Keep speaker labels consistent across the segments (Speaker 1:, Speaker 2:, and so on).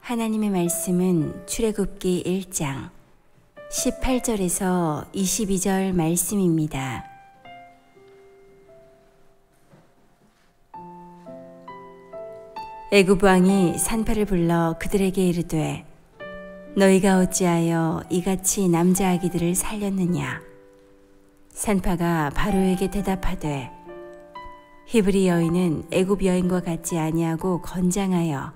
Speaker 1: 하나님의 말씀은 출애굽기 1장 18절에서 22절 말씀입니다. 애굽 왕이 산파를 불러 그들에게 이르되 너희가 어찌하여 이같이 남자 아기들을 살렸느냐? 산파가 바로에게 대답하되 히브리 여인은 애굽 여인과 같지 아니하고 건장하여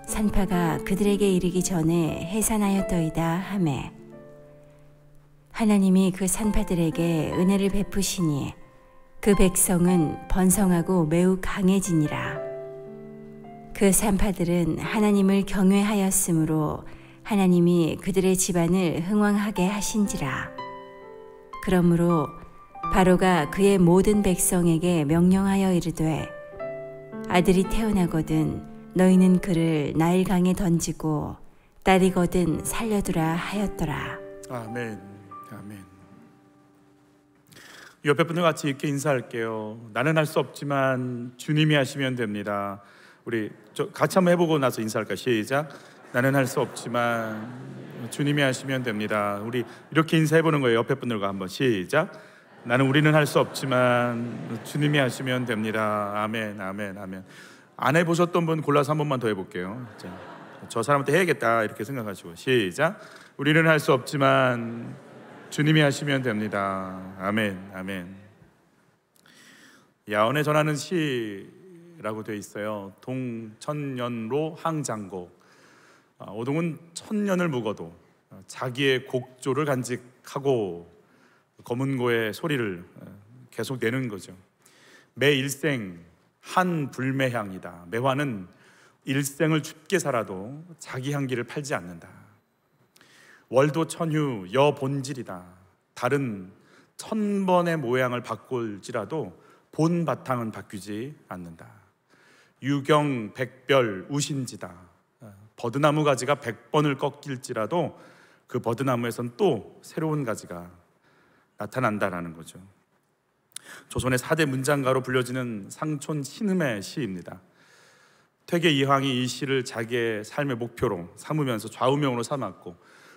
Speaker 1: 산파가 그들에게 이르기 전에 해산하였더이다 하매 하나님이 그 산파들에게 은혜를 베푸시니 그 백성은 번성하고 매우 강해지니라. 그 산파들은 하나님을 경외하였으므로 하나님이 그들의 집안을 흥왕하게 하신지라. 그러므로 바로가 그의 모든 백성에게 명령하여 이르되 아들이 태어나거든 너희는 그를 나일강에 던지고 딸이거든 살려두라 하였더라.
Speaker 2: 아멘. 아멘. 옆에 분들 같이 이렇게 인사할게요. 나는 할 수 없지만 주님이 하시면 됩니다. 우리 같이 한번 해보고 나서 인사할까요? 시작. 나는 할 수 없지만 주님이 하시면 됩니다. 우리 이렇게 인사해보는 거예요. 옆에 분들과 한번 시작. 우리는 할 수 없지만 주님이 하시면 됩니다. 아멘, 아멘, 아멘. 안 해보셨던 분 골라서 한 번만 더 해볼게요. 자, 저 사람한테 해야겠다 이렇게 생각하시고 시작. 우리는 할 수 없지만 주님이 하시면 됩니다. 아멘, 아멘. 야언에 전하는 시라고 되어 있어요. 동천년로 항장곡. 오동은 천년을 묵어도 자기의 곡조를 간직하고 검은고의 소리를 계속 내는 거죠. 매 일생 한 불매향이다. 매화는 일생을 춥게 살아도 자기 향기를 팔지 않는다. 월도 천휴 여본질이다. 달은 1000번의 모양을 바꿀지라도 본 바탕은 바뀌지 않는다. 유경 백별 우신지다. 버드나무 가지가 100번을 꺾일지라도 그 버드나무에선 또 새로운 가지가 나타난다라는 거죠. 조선의 4대 문장가로 불려지는 상촌 신음의 시입니다. 퇴계 이황이 이 시를 자기의 삶의 목표로 삼으면서 좌우명으로 삼았고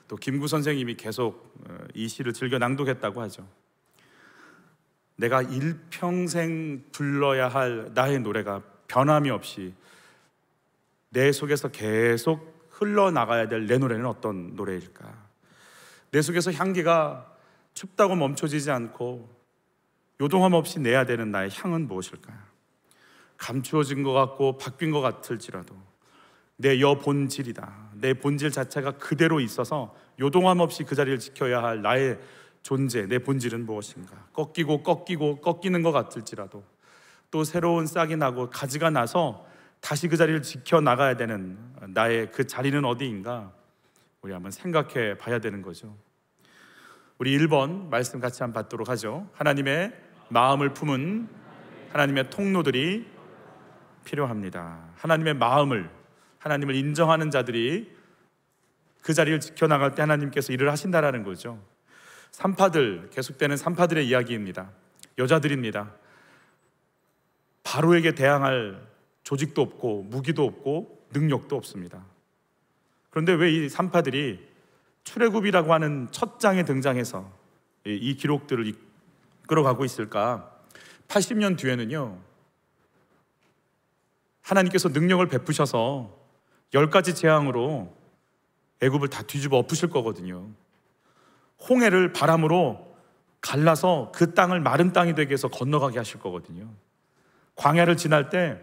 Speaker 2: 또 김구 선생님이 계속 이 시를 즐겨 낭독했다고 하죠. 내가 일평생 불러야 할 나의 노래가 변함이 없이 내 속에서 계속 흘러나가야 될 내 노래는 어떤 노래일까? 내 속에서 향기가 춥다고 멈춰지지 않고 요동함 없이 내야 되는 나의 향은 무엇일까? 감추어진 것 같고 바뀐 것 같을지라도 내 여본질이다. 내 본질 자체가 그대로 있어서 요동함 없이 그 자리를 지켜야 할 나의 존재, 내 본질은 무엇인가? 꺾이고 꺾이는 것 같을지라도 또 새로운 싹이 나고 가지가 나서 다시 그 자리를 지켜나가야 되는 나의 그 자리는 어디인가? 우리 한번 생각해 봐야 되는 거죠. 우리 1번 말씀 같이 한번 받도록 하죠. 하나님의 마음을 품은 하나님의 통로들이 필요합니다. 하나님의 마음을, 하나님을 인정하는 자들이 그 자리를 지켜나갈 때 하나님께서 일을 하신다라는 거죠. 산파들, 계속되는 산파들의 이야기입니다. 여자들입니다. 바로에게 대항할 조직도 없고 무기도 없고 능력도 없습니다. 그런데 왜 이 산파들이 출애굽이라고 하는 첫 장에 등장해서 이 기록들을 이끌어가고 있을까? 80년 뒤에는요, 하나님께서 능력을 베푸셔서 10가지 재앙으로 애굽을 다 뒤집어 엎으실 거거든요. 홍해를 바람으로 갈라서 그 땅을 마른 땅이 되게 해서 건너가게 하실 거거든요. 광야를 지날 때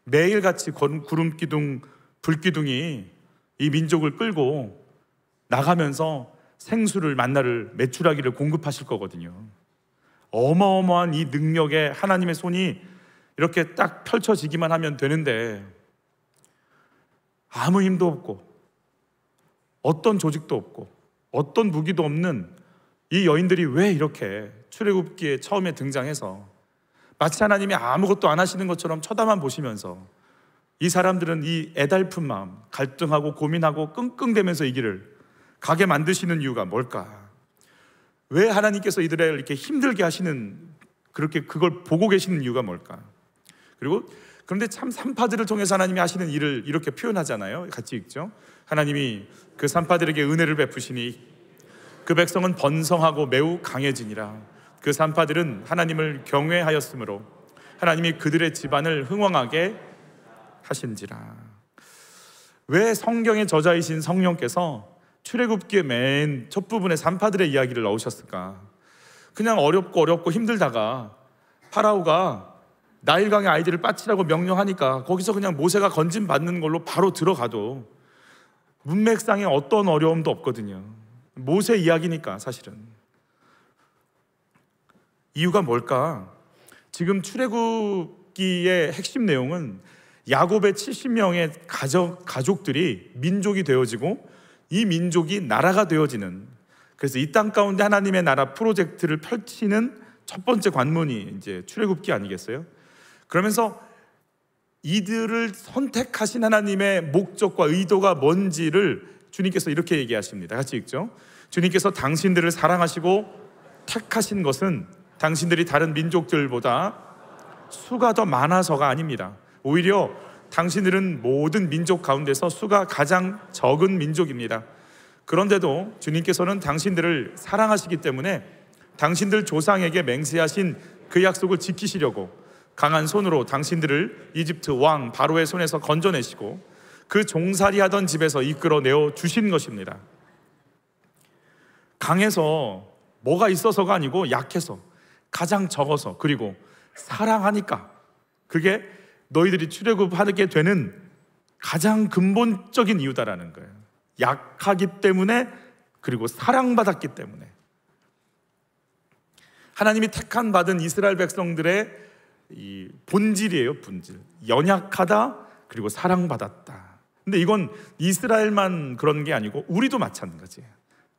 Speaker 2: 매일같이 구름 기둥, 불 기둥이 이 민족을 끌고 나가면서 생수를, 만나를, 메추라기를 공급하실 거거든요. 어마어마한 이 능력에 하나님의 손이 이렇게 딱 펼쳐지기만 하면 되는데 아무 힘도 없고 어떤 조직도 없고 어떤 무기도 없는 이 여인들이 왜 이렇게 출애굽기에 처음에 등장해서 마치 하나님이 아무것도 안 하시는 것처럼 쳐다만 보시면서 이 사람들은 이 애달픈 마음, 갈등하고 고민하고 끙끙대면서 이 길을 가게 만드시는 이유가 뭘까? 왜 하나님께서 이들을 이렇게 힘들게 하시는, 그렇게 그걸 보고 계시는 이유가 뭘까? 그리고 그런데 참 산파들을 통해서 하나님이 하시는 일을 이렇게 표현하잖아요. 같이 읽죠. 하나님이 그 산파들에게 은혜를 베푸시니 그 백성은 번성하고 매우 강해지니라. 그 산파들은 하나님을 경외하였으므로 하나님이 그들의 집안을 흥왕하게 하신지라. 왜 성경의 저자이신 성령께서 출애굽기의 맨 첫 부분에 산파들의 이야기를 넣으셨을까? 그냥 어렵고 힘들다가 파라오가 나일강의 아이들을 빠치라고 명령하니까 거기서 그냥 모세가 건진 받는 걸로 바로 들어가도 문맥상에 어떤 어려움도 없거든요. 모세 이야기니까. 사실은 이유가 뭘까? 지금 출애굽기의 핵심 내용은 야곱의 70명의 가족들이 민족이 되어지고 이 민족이 나라가 되어지는, 그래서 이 땅 가운데 하나님의 나라 프로젝트를 펼치는 첫 번째 관문이 이제 출애굽기 아니겠어요? 그러면서 이들을 선택하신 하나님의 목적과 의도가 뭔지를 주님께서 이렇게 얘기하십니다. 같이 읽죠. 주님께서 당신들을 사랑하시고 택하신 것은 당신들이 다른 민족들보다 수가 더 많아서가 아닙니다. 오히려 당신들은 모든 민족 가운데서 수가 가장 적은 민족입니다. 그런데도 주님께서는 당신들을 사랑하시기 때문에 당신들 조상에게 맹세하신 그 약속을 지키시려고 강한 손으로 당신들을 이집트 왕 바로의 손에서 건져내시고 그 종살이하던 집에서 이끌어내어 주신 것입니다. 강해서 뭐가 있어서가 아니고 약해서, 가장 적어서, 그리고 사랑하니까, 그게 너희들이 출애굽하게 되는 가장 근본적인 이유다라는 거예요. 약하기 때문에, 그리고 사랑받았기 때문에. 하나님이 택한 받은 이스라엘 백성들의 이 본질이에요. 본질. 연약하다, 그리고 사랑받았다. 근데 이건 이스라엘만 그런 게 아니고 우리도 마찬가지예요.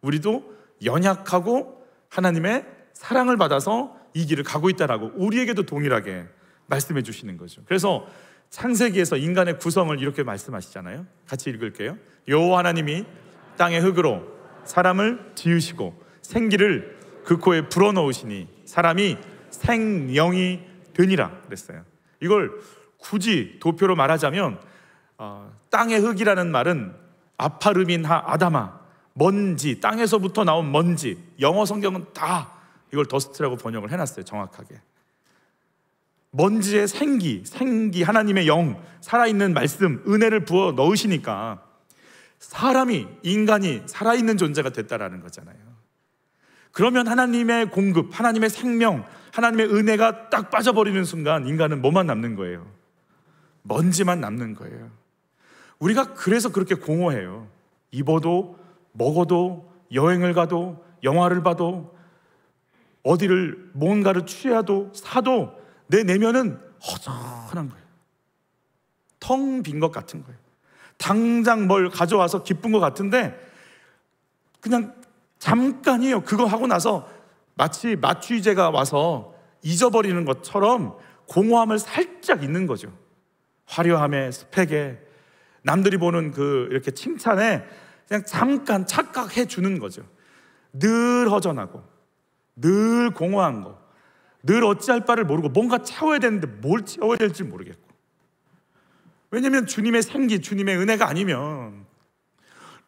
Speaker 2: 우리도 연약하고 하나님의 사랑을 받아서 이 길을 가고 있다라고 우리에게도 동일하게 말씀해 주시는 거죠. 그래서 창세기에서 인간의 구성을 이렇게 말씀하시잖아요. 같이 읽을게요. 여호와 하나님이 땅의 흙으로 사람을 지으시고 생기를 그 코에 불어넣으시니 사람이 생명이 되니라 그랬어요. 이걸 굳이 도표로 말하자면 땅의 흙이라는 말은 아파르민하 아다마, 먼지, 땅에서부터 나온 먼지. 영어 성경은 다 이걸 더스트라고 번역을 해놨어요. 정확하게. 먼지의 생기, 하나님의 영, 살아있는 말씀, 은혜를 부어 넣으시니까 사람이, 인간이 살아있는 존재가 됐다라는 거잖아요. 그러면 하나님의 공급, 하나님의 생명, 하나님의 은혜가 딱 빠져버리는 순간 인간은 뭐만 남는 거예요? 먼지만 남는 거예요. 우리가 그래서 그렇게 공허해요. 입어도 먹어도 여행을 가도 영화를 봐도 어디를 뭔가를 취해도 사도 내 내면은 허전한 거예요. 텅 빈 것 같은 거예요. 당장 뭘 가져와서 기쁜 것 같은데 그냥 잠깐이에요. 그거 하고 나서 마치 마취제가 와서 잊어버리는 것처럼 공허함을 살짝 있는 거죠. 화려함에, 스펙에, 남들이 보는 그 이렇게 칭찬에 그냥 잠깐 착각해 주는 거죠. 늘 허전하고 늘 공허한 거, 늘 어찌할 바를 모르고 뭔가 채워야 되는데 뭘 채워야 될지 모르겠고. 왜냐하면 주님의 생기, 주님의 은혜가 아니면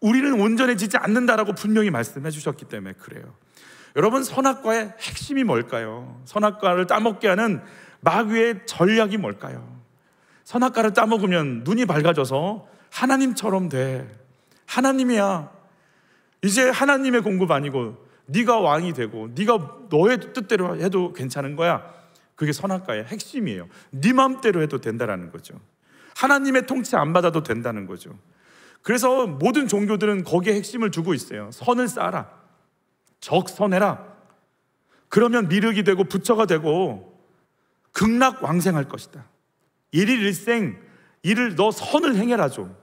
Speaker 2: 우리는 온전해지지 않는다라고 분명히 말씀해 주셨기 때문에 그래요. 여러분, 선악과의 핵심이 뭘까요? 선악과를 따먹게 하는 마귀의 전략이 뭘까요? 선악과를 따먹으면 눈이 밝아져서 하나님처럼 돼. 하나님이야. 이제 하나님의 공급 아니고 네가 왕이 되고 네가 너의 뜻대로 해도 괜찮은 거야. 그게 선악과의 핵심이에요. 네 마음대로 해도 된다는 거죠. 하나님의 통치 안 받아도 된다는 거죠. 그래서 모든 종교들은 거기에 핵심을 두고 있어요. 선을 쌓아라, 적선해라. 그러면 미륵이 되고 부처가 되고 극락왕생할 것이다. 일일일생 이를 너 선을 행해라 좀.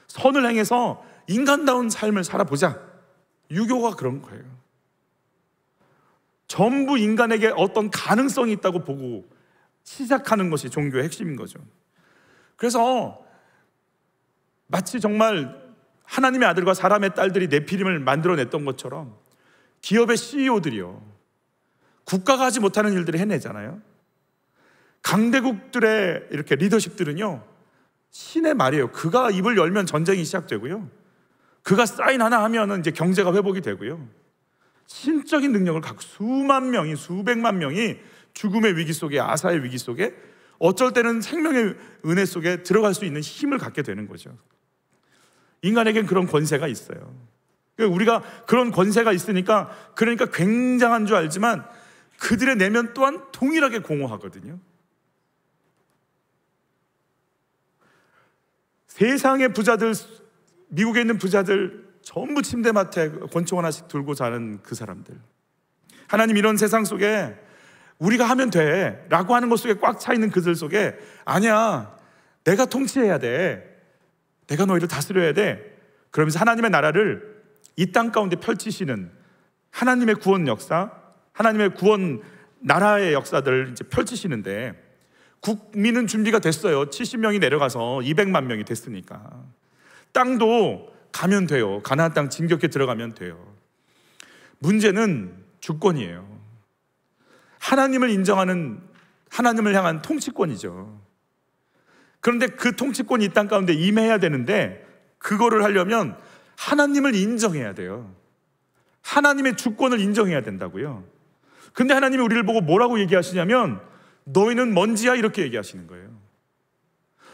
Speaker 2: 선을 행해서 인간다운 삶을 살아보자. 유교가 그런 거예요. 전부 인간에게 어떤 가능성이 있다고 보고 시작하는 것이 종교의 핵심인 거죠. 그래서 마치 정말 하나님의 아들과 사람의 딸들이 네피림을 만들어냈던 것처럼 기업의 CEO들이요, 국가가 하지 못하는 일들을 해내잖아요. 강대국들의 이렇게 리더십들은요, 신의 말이에요. 그가 입을 열면 전쟁이 시작되고요, 그가 사인 하나 하면은 이제 경제가 회복이 되고요, 신적인 능력을 갖고 수만 명이, 수백만 명이 죽음의 위기 속에, 아사의 위기 속에, 어쩔 때는 생명의 은혜 속에 들어갈 수 있는 힘을 갖게 되는 거죠. 인간에겐 그런 권세가 있어요. 우리가 그런 권세가 있으니까, 그러니까 굉장한 줄 알지만 그들의 내면 또한 동일하게 공허하거든요. 세상의 부자들, 미국에 있는 부자들 전부 침대맡에 권총 하나씩 들고 자는 그 사람들, 하나님 이런 세상 속에 우리가 하면 돼 라고 하는 것 속에 꽉 차 있는 그들 속에, 아니야, 내가 통치해야 돼, 내가 너희를 다스려야 돼, 그러면서 하나님의 나라를 이 땅 가운데 펼치시는 하나님의 구원 역사, 하나님의 구원 나라의 역사들을 이제 펼치시는데, 국민은 준비가 됐어요. 70명이 내려가서 200만 명이 됐으니까 땅도 가면 돼요. 가나안 땅 진격해 들어가면 돼요. 문제는 주권이에요. 하나님을 인정하는, 하나님을 향한 통치권이죠. 그런데 그 통치권이 이 땅 가운데 임해야 되는데, 그거를 하려면 하나님을 인정해야 돼요. 하나님의 주권을 인정해야 된다고요. 근데 하나님이 우리를 보고 뭐라고 얘기하시냐면, 너희는 먼지야, 이렇게 얘기하시는 거예요.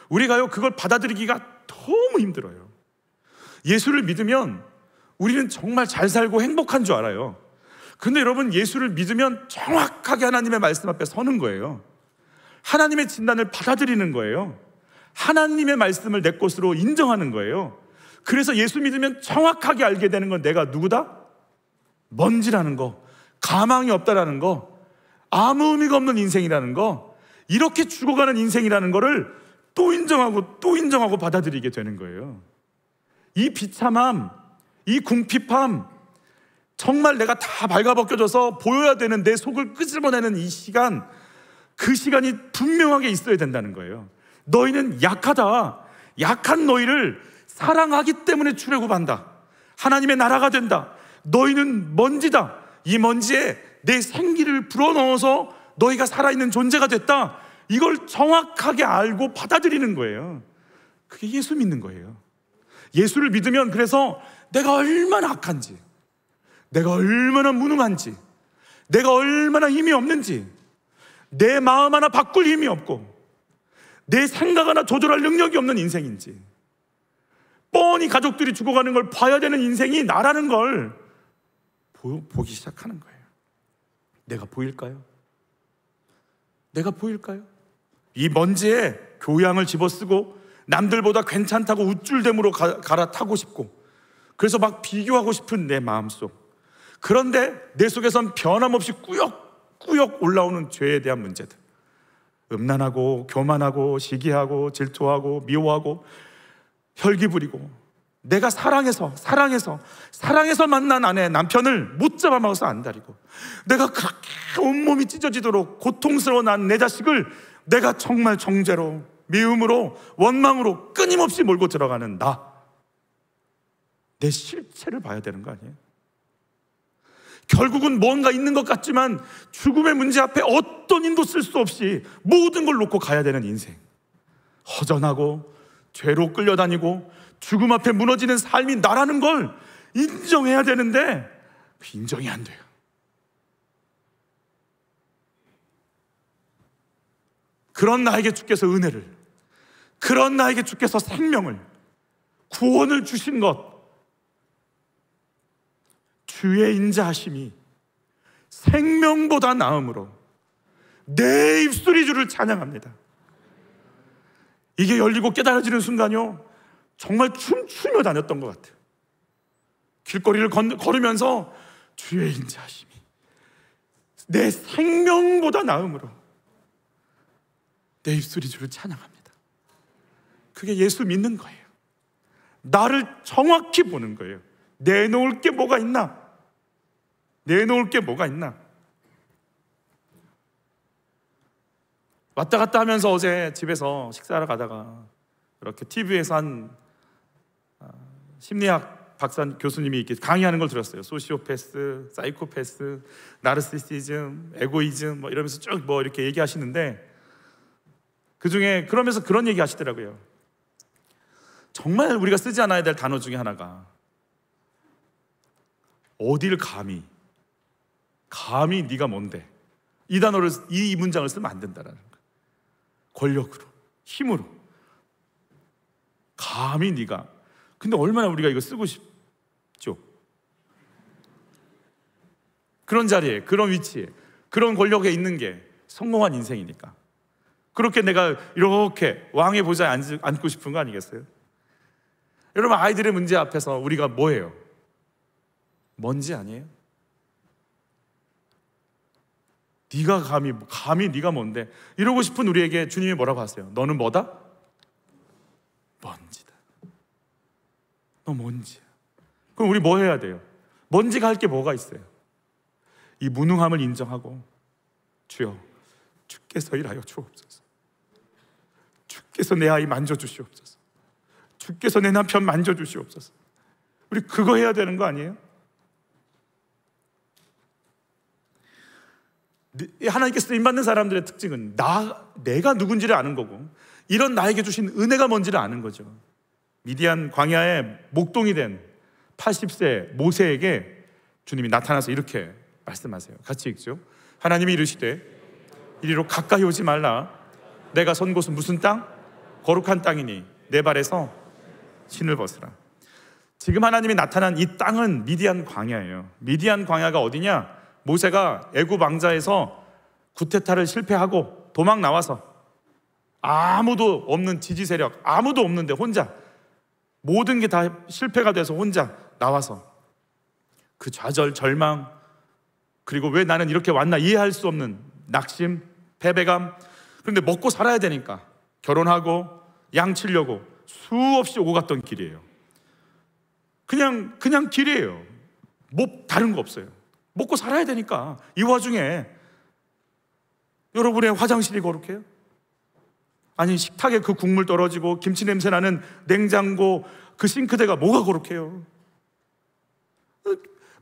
Speaker 2: 우리가요, 그걸 받아들이기가 너무 힘들어요. 예수를 믿으면 우리는 정말 잘 살고 행복한 줄 알아요. 근데 여러분, 예수를 믿으면 정확하게 하나님의 말씀 앞에 서는 거예요. 하나님의 진단을 받아들이는 거예요. 하나님의 말씀을 내 것으로 인정하는 거예요. 그래서 예수 믿으면 정확하게 알게 되는 건 내가 누구다? 먼지라는 거, 가망이 없다라는 거, 아무 의미가 없는 인생이라는 거, 이렇게 죽어가는 인생이라는 거를 또 인정하고 또 인정하고 받아들이게 되는 거예요. 이 비참함, 이 궁핍함, 정말 내가 다 발가벗겨져서 보여야 되는 내 속을 끄집어내는 이 시간, 그 시간이 분명하게 있어야 된다는 거예요. 너희는 약하다. 약한 너희를 사랑하기 때문에 출애굽한다. 하나님의 나라가 된다. 너희는 먼지다. 이 먼지에 내 생기를 불어넣어서 너희가 살아있는 존재가 됐다. 이걸 정확하게 알고 받아들이는 거예요. 그게 예수 믿는 거예요. 예수를 믿으면, 그래서 내가 얼마나 악한지, 내가 얼마나 무능한지, 내가 얼마나 힘이 없는지, 내 마음 하나 바꿀 힘이 없고 내 생각 하나 조절할 능력이 없는 인생인지, 뻔히 가족들이 죽어가는 걸 봐야 되는 인생이 나라는 걸 보기 시작하는 거예요. 내가 보일까요? 내가 보일까요? 이 먼지에 교양을 집어쓰고 남들보다 괜찮다고 우쭐대므로 갈아타고 싶고, 그래서 막 비교하고 싶은 내 마음속, 그런데 내 속에선 변함없이 꾸역꾸역 올라오는 죄에 대한 문제들, 음란하고 교만하고 시기하고 질투하고 미워하고 혈기 부리고, 내가 사랑해서 만난 아내, 남편을 못 잡아먹어서 안달이고, 내가 그렇게 온몸이 찢어지도록 고통스러워 난 내 자식을 내가 정말 정죄로, 미움으로, 원망으로 끊임없이 몰고 들어가는 내 실체를 봐야 되는 거 아니에요? 결국은 뭔가 있는 것 같지만 죽음의 문제 앞에 어떤 힘도 쓸 수 없이 모든 걸 놓고 가야 되는 인생, 허전하고 죄로 끌려다니고 죽음 앞에 무너지는 삶이 나라는 걸 인정해야 되는데 인정이 안 돼요. 그런 나에게 주께서 은혜를, 그런 나에게 주께서 생명을, 구원을 주신 것, 주의 인자하심이 생명보다 나음으로 내 입술이 주를 찬양합니다. 이게 열리고 깨달아지는 순간요, 정말 춤추며 다녔던 것 같아요. 길거리를 걸으면서 주의 인자하심이 내 생명보다 나음으로 내 입술이 주를 찬양합니다. 그게 예수 믿는 거예요. 나를 정확히 보는 거예요. 내놓을 게 뭐가 있나? 내놓을 게 뭐가 있나? 왔다 갔다 하면서 어제 집에서 식사하러 가다가 이렇게 TV에서 한 심리학 박사 교수님이 이렇게 강의하는 걸 들었어요. 소시오패스, 사이코패스, 나르시시즘, 에고이즘 뭐 이러면서 쭉 뭐 이렇게 얘기하시는데, 그중에 그러면서 그런 얘기 하시더라고요. 정말 우리가 쓰지 않아야 될 단어 중에 하나가 어딜 감히 네가 뭔데, 이 단어를, 이 문장을 쓰면 안 된다라는 거예요. 권력으로, 힘으로 감히 네가. 근데 얼마나 우리가 이거 쓰고 싶죠? 그런 자리에, 그런 위치에, 그런 권력에 있는 게 성공한 인생이니까. 그렇게 내가 이렇게 왕의 보좌에 앉고 싶은 거 아니겠어요? 여러분, 아이들의 문제 앞에서 우리가 뭐예요? 먼지 아니에요? 네가 감히 네가 뭔데, 이러고 싶은 우리에게 주님이 뭐라고 하세요? 너는 뭐다? 먼지다. 너 먼지야. 그럼 우리 뭐 해야 돼요? 먼지가 할 게 뭐가 있어요? 이 무능함을 인정하고, 주여, 주께서 일하여 주옵소서. 주께서 내 아이 만져주시옵소서. 주께서 내 남편 만져주시옵소서. 우리 그거 해야 되는 거 아니에요? 하나님께 쓰임받는 사람들의 특징은 내가 누군지를 아는 거고, 이런 나에게 주신 은혜가 뭔지를 아는 거죠. 미디안 광야에 목동이 된 80세 모세에게 주님이 나타나서 이렇게 말씀하세요. 같이 읽죠. 하나님이 이르시되 이리로 가까이 오지 말라. 내가 선 곳은 무슨 땅? 거룩한 땅이니 내 발에서 신을 벗으라. 지금 하나님이 나타난 이 땅은 미디안 광야예요. 미디안 광야가 어디냐? 모세가 애굽 왕자에서 구테타를 실패하고 도망 나와서 아무도 없는 지지 세력, 아무도 없는데 혼자, 모든 게 다 실패가 돼서 혼자 나와서 그 좌절, 절망, 그리고 왜 나는 이렇게 왔나 이해할 수 없는 낙심, 패배감. 그런데 먹고 살아야 되니까 결혼하고 양 치려고 수없이 오고 갔던 길이에요. 그냥 길이에요. 뭐 다른 거 없어요. 먹고 살아야 되니까. 이 와중에 여러분의 화장실이 거룩해요? 아니, 식탁에 그 국물 떨어지고 김치 냄새 나는 냉장고 그 싱크대가 뭐가 거룩해요?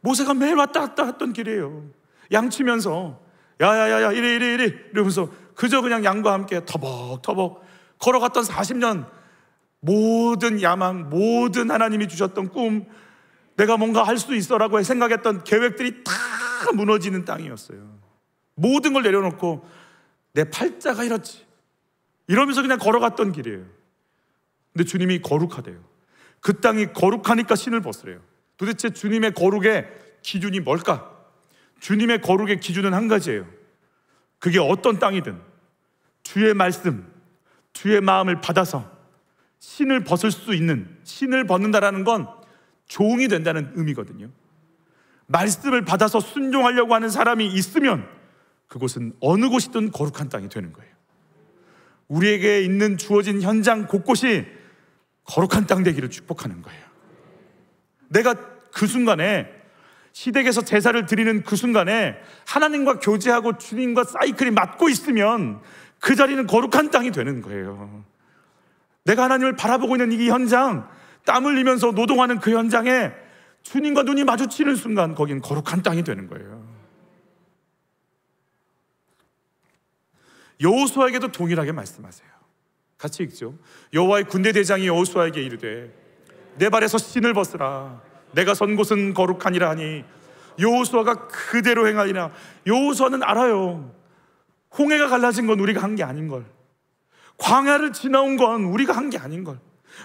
Speaker 2: 모세가 매일 왔다 갔다 했던 길이에요. 양치면서 야야야야 이래 이러면서 그저 그냥 양과 함께 터벅터벅 걸어갔던 40년, 모든 야망, 모든 하나님이 주셨던 꿈, 내가 뭔가 할 수 있어라고 생각했던 계획들이 다 무너지는 땅이었어요. 모든 걸 내려놓고 내 팔자가 이렇지 이러면서 그냥 걸어갔던 길이에요. 근데 주님이 거룩하대요. 그 땅이 거룩하니까 신을 벗으래요. 도대체 주님의 거룩의 기준이 뭘까? 주님의 거룩의 기준은 한 가지예요. 그게 어떤 땅이든 주의 말씀, 주의 마음을 받아서 신을 벗을 수 있는, 신을 벗는다라는 건 종이 된다는 의미거든요. 말씀을 받아서 순종하려고 하는 사람이 있으면 그곳은 어느 곳이든 거룩한 땅이 되는 거예요. 우리에게 있는 주어진 현장 곳곳이 거룩한 땅 되기를 축복하는 거예요. 내가 그 순간에, 시댁에서 제사를 드리는 그 순간에 하나님과 교제하고 주님과 사이클이 맞고 있으면 그 자리는 거룩한 땅이 되는 거예요. 내가 하나님을 바라보고 있는 이 현장, 땀 흘리면서 노동하는 그 현장에 주님과 눈이 마주치는 순간 거긴 거룩한 땅이 되는 거예요. 여호수아에게도 동일하게 말씀하세요. 같이 읽죠. 여호와의 군대 대장이 여호수아에게 이르되 내 발에서 신을 벗으라. 내가 선 곳은 거룩하니라 하니 여호수아가 그대로 행하리라. 여호수아는 알아요. 홍해가 갈라진 건 우리가 한 게 아닌 걸, 광야를 지나온 건 우리가 한 게 아닌 걸,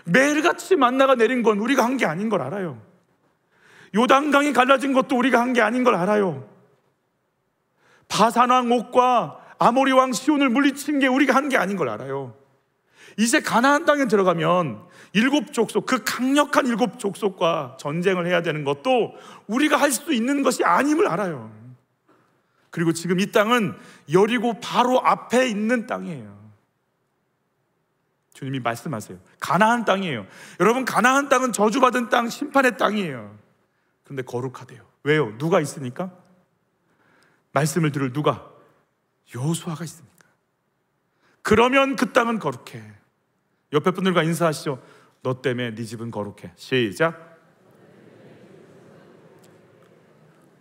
Speaker 2: 매일같이 만나가 내린 건 우리가 한 게 아닌 걸 알아요. 요단강이 갈라진 것도 우리가 한 게 아닌 걸 알아요. 바산왕 옥과 아모리 왕 시온을 물리친 게 우리가 한 게 아닌 걸 알아요. 이제 가나안 땅에 들어가면 7족속, 그 강력한 7족속과 전쟁을 해야 되는 것도 우리가 할 수 있는 것이 아님을 알아요. 그리고 지금 이 땅은 여리고 바로 앞에 있는 땅이에요. 주님이 말씀하세요. 가나안 땅이에요. 여러분, 가나안 땅은 저주받은 땅, 심판의 땅이에요. 그런데 거룩하대요. 왜요? 누가 있으니까? 말씀을 들을 누가? 여호수아가 있으니까. 그러면 그 땅은 거룩해. 옆에 분들과 인사하시죠. 너 때문에 네 집은 거룩해. 시작.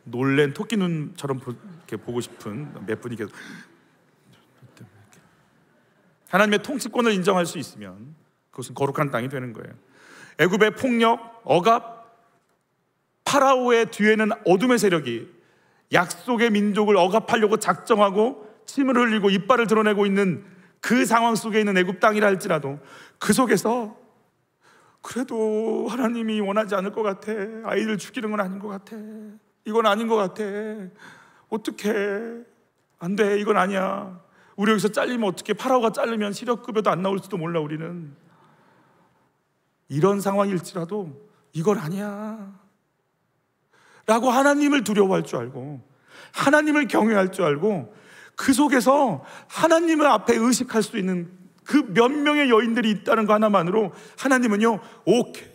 Speaker 2: 놀랜 토끼 눈처럼 이렇게 보고 싶은 몇 분이 계속. 하나님의 통치권을 인정할 수 있으면 그것은 거룩한 땅이 되는 거예요. 애굽의 폭력, 억압, 파라오의 뒤에는 어둠의 세력이 약속의 민족을 억압하려고 작정하고 침을 흘리고 이빨을 드러내고 있는 그 상황 속에 있는 애굽 땅이라 할지라도 그 속에서 그래도 하나님이 원하지 않을 것 같아. 아이들 죽이는 건 아닌 것 같아. 이건 아닌 것 같아. 어떡해. 안 돼. 이건 아니야. 우리 여기서 잘리면 어떡해. 파라오가 자르면 시력급여도 안 나올지도 몰라. 우리는 이런 상황일지라도 이건 아니야 라고 하나님을 두려워할 줄 알고 하나님을 경외할 줄 알고 그 속에서 하나님을 앞에 의식할 수 있는 그 몇 명의 여인들이 있다는 거 하나만으로 하나님은요, 오케이,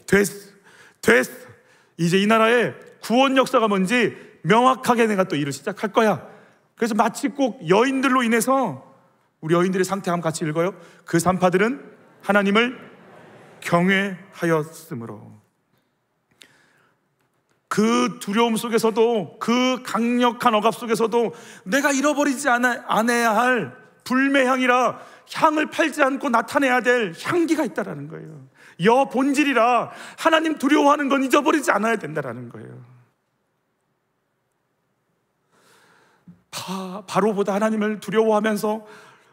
Speaker 2: 됐어. 이제 이 나라의 구원 역사가 뭔지 명확하게 내가 또 일을 시작할 거야. 그래서 마치 꼭 여인들로 인해서 우리 여인들의 상태 한번 같이 읽어요. 그 산파들은 하나님을 경외하였으므로. 그 두려움 속에서도, 그 강력한 억압 속에서도 내가 잃어버리지 않아야 할 불매향이라 향을 팔지 않고 나타내야 될 향기가 있다라는 거예요. 여 본질이라 하나님 두려워하는 건 잊어버리지 않아야 된다라는 거예요. 바로보다 하나님을 두려워하면서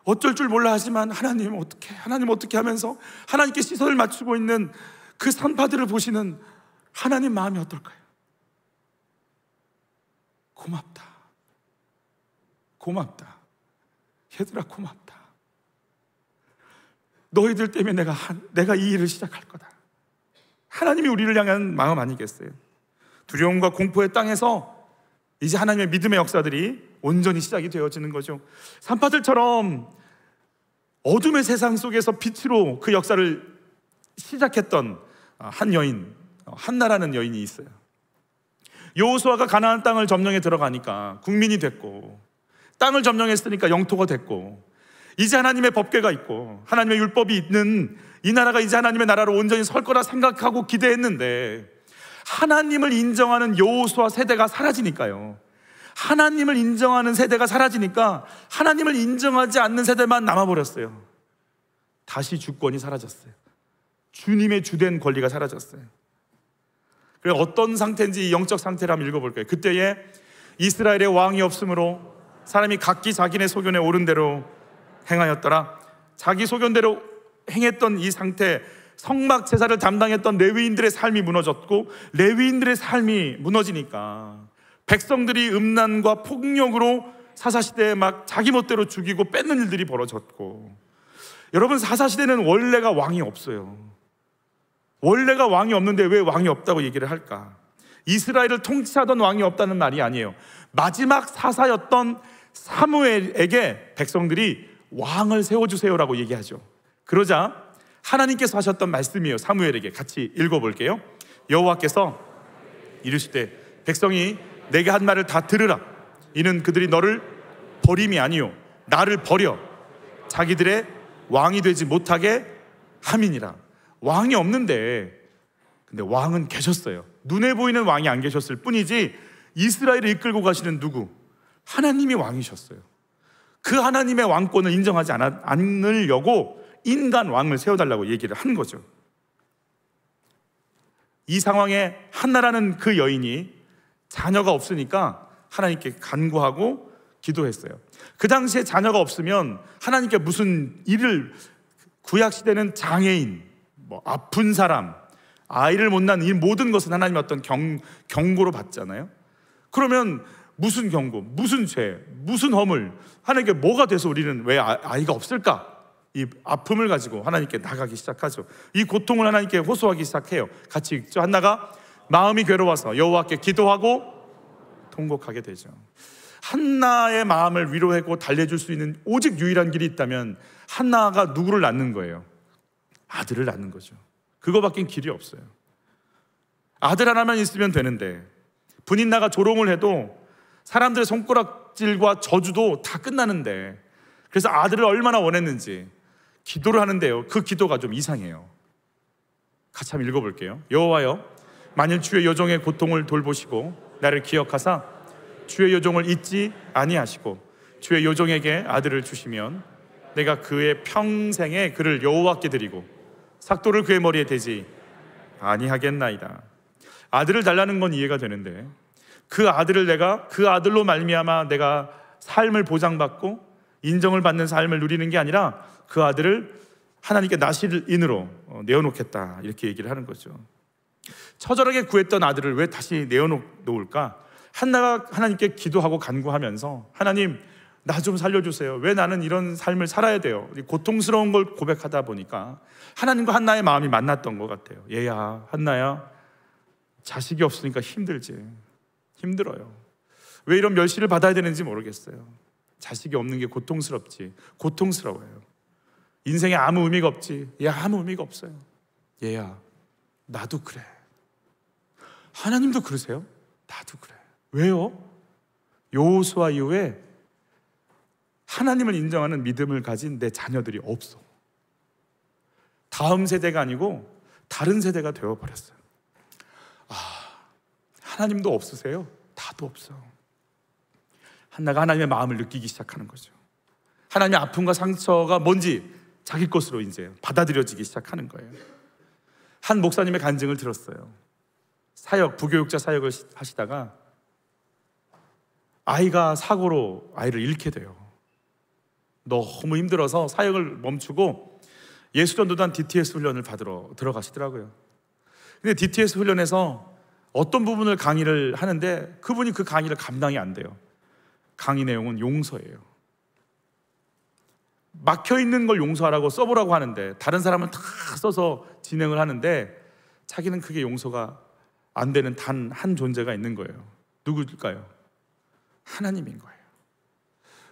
Speaker 2: 어쩔 줄 몰라 하지만 하나님 어떻게 하면서 하나님께 시선을 맞추고 있는 그 산파들을 보시는 하나님 마음이 어떨까요? 고맙다. 얘들아, 고맙다. 너희들 때문에 내가 이 일을 시작할 거다. 하나님이 우리를 향한 마음 아니겠어요? 두려움과 공포의 땅에서 이제 하나님의 믿음의 역사들이 온전히 시작이 되어지는 거죠. 산파들처럼 어둠의 세상 속에서 빛으로 그 역사를 시작했던 한 여인, 한나라는 여인이 있어요. 여호수아가 가나안 땅을 점령해 들어가니까 국민이 됐고, 땅을 점령했으니까 영토가 됐고, 이제 하나님의 법궤가 있고 하나님의 율법이 있는 이 나라가 이제 하나님의 나라로 온전히 설 거라 생각하고 기대했는데, 하나님을 인정하는 여호수아 세대가 사라지니까요, 하나님을 인정하는 세대가 사라지니까 하나님을 인정하지 않는 세대만 남아버렸어요. 다시 주권이 사라졌어요. 주님의 주된 권리가 사라졌어요. 그래서 어떤 상태인지 영적 상태를 한번 읽어볼까요? 그때에 이스라엘의 왕이 없으므로 사람이 각기 자기네 소견에 옳은 대로 행하였더라. 자기 소견대로 행했던 이 상태, 성막 제사를 담당했던 레위인들의 삶이 무너졌고, 레위인들의 삶이 무너지니까 백성들이 음란과 폭력으로 사사시대에 막 자기 멋대로 죽이고 뺏는 일들이 벌어졌고, 여러분, 사사시대는 원래가 왕이 없어요. 원래가 왕이 없는데 왜 왕이 없다고 얘기를 할까? 이스라엘을 통치하던 왕이 없다는 말이 아니에요. 마지막 사사였던 사무엘에게 백성들이 왕을 세워주세요라고 얘기하죠. 그러자 하나님께서 하셨던 말씀이에요. 사무엘에게 같이 읽어볼게요. 여호와께서 이르시되 백성이 내게 한 말을 다 들으라. 이는 그들이 너를 버림이 아니요 나를 버려 자기들의 왕이 되지 못하게 함이니라. 왕이 없는데, 근데 왕은 계셨어요. 눈에 보이는 왕이 안 계셨을 뿐이지 이스라엘을 이끌고 가시는 누구? 하나님이 왕이셨어요. 그 하나님의 왕권을 인정하지 않으려고 인간 왕을 세워달라고 얘기를 한 거죠. 이 상황에 한나라는 그 여인이 자녀가 없으니까 하나님께 간구하고 기도했어요. 그 당시에 자녀가 없으면 하나님께 무슨 일을, 구약시대는 장애인, 아픈 사람, 아이를 못 낳는 이 모든 것은 하나님의 어떤 경고로 받잖아요. 그러면 무슨 경고, 무슨 죄, 무슨 허물, 하나님께 뭐가 돼서 우리는 왜 아이가 없을까? 이 아픔을 가지고 하나님께 나가기 시작하죠. 이 고통을 하나님께 호소하기 시작해요. 같이 읽죠. 한나가 마음이 괴로워서 여호와께 기도하고 통곡하게 되죠. 한나의 마음을 위로하고 달래줄 수 있는 오직 유일한 길이 있다면 한나가 누구를 낳는 거예요? 아들을 낳는 거죠. 그거밖엔 길이 없어요. 아들 하나만 있으면 되는데, 분인나가 조롱을 해도 사람들의 손가락질과 저주도 다 끝나는데, 그래서 아들을 얼마나 원했는지 기도를 하는데요, 그 기도가 좀 이상해요. 같이 한번 읽어볼게요. 여호와여, 만일 주의 여종의 고통을 돌보시고 나를 기억하사 주의 여종을 잊지 아니하시고 주의 여종에게 아들을 주시면 내가 그의 평생에 그를 여호와께 드리고 삭도를 그의 머리에 대지 아니하겠나이다. 아들을 달라는 건 이해가 되는데 그 아들을 내가 그 아들로 말미암아 내가 삶을 보장받고 인정을 받는 삶을 누리는 게 아니라 그 아들을 하나님께 나실인으로 내어놓겠다, 이렇게 얘기를 하는 거죠. 처절하게 구했던 아들을 왜 다시 내어놓을까? 한나가 하나님께 기도하고 간구하면서 하나님, 나 좀 살려주세요. 왜 나는 이런 삶을 살아야 돼요? 고통스러운 걸 고백하다 보니까 하나님과 한나의 마음이 만났던 것 같아요. 얘야, 한나야, 자식이 없으니까 힘들지. 힘들어요. 왜 이런 멸시를 받아야 되는지 모르겠어요. 자식이 없는 게 고통스럽지. 고통스러워요. 인생에 아무 의미가 없지. 아무 의미가 없어요. 얘야, 나도 그래. 하나님도 그러세요? 나도 그래. 왜요? 여호수아 이후에 하나님을 인정하는 믿음을 가진 내 자녀들이 없어. 다음 세대가 아니고 다른 세대가 되어버렸어요. 하나님도 없으세요? 나도 없어. 한나가 하나님의 마음을 느끼기 시작하는 거죠. 하나님의 아픔과 상처가 뭔지 자기 것으로 이제 받아들여지기 시작하는 거예요. 한 목사님의 간증을 들었어요. 부교육자 사역을 하시다가 아이가 사고로 아이를 잃게 돼요. 너무 힘들어서 사역을 멈추고 예수전도단 DTS 훈련을 받으러 들어가시더라고요. 근데 DTS 훈련에서 어떤 부분을 강의를 하는데 그분이 그 강의를 감당이 안 돼요. 강의 내용은 용서예요. 막혀있는 걸 용서하라고 써보라고 하는데 다른 사람은 다 써서 진행을 하는데 자기는 그게 용서가 안 되는 단 한 존재가 있는 거예요. 누구일까요? 하나님인 거예요.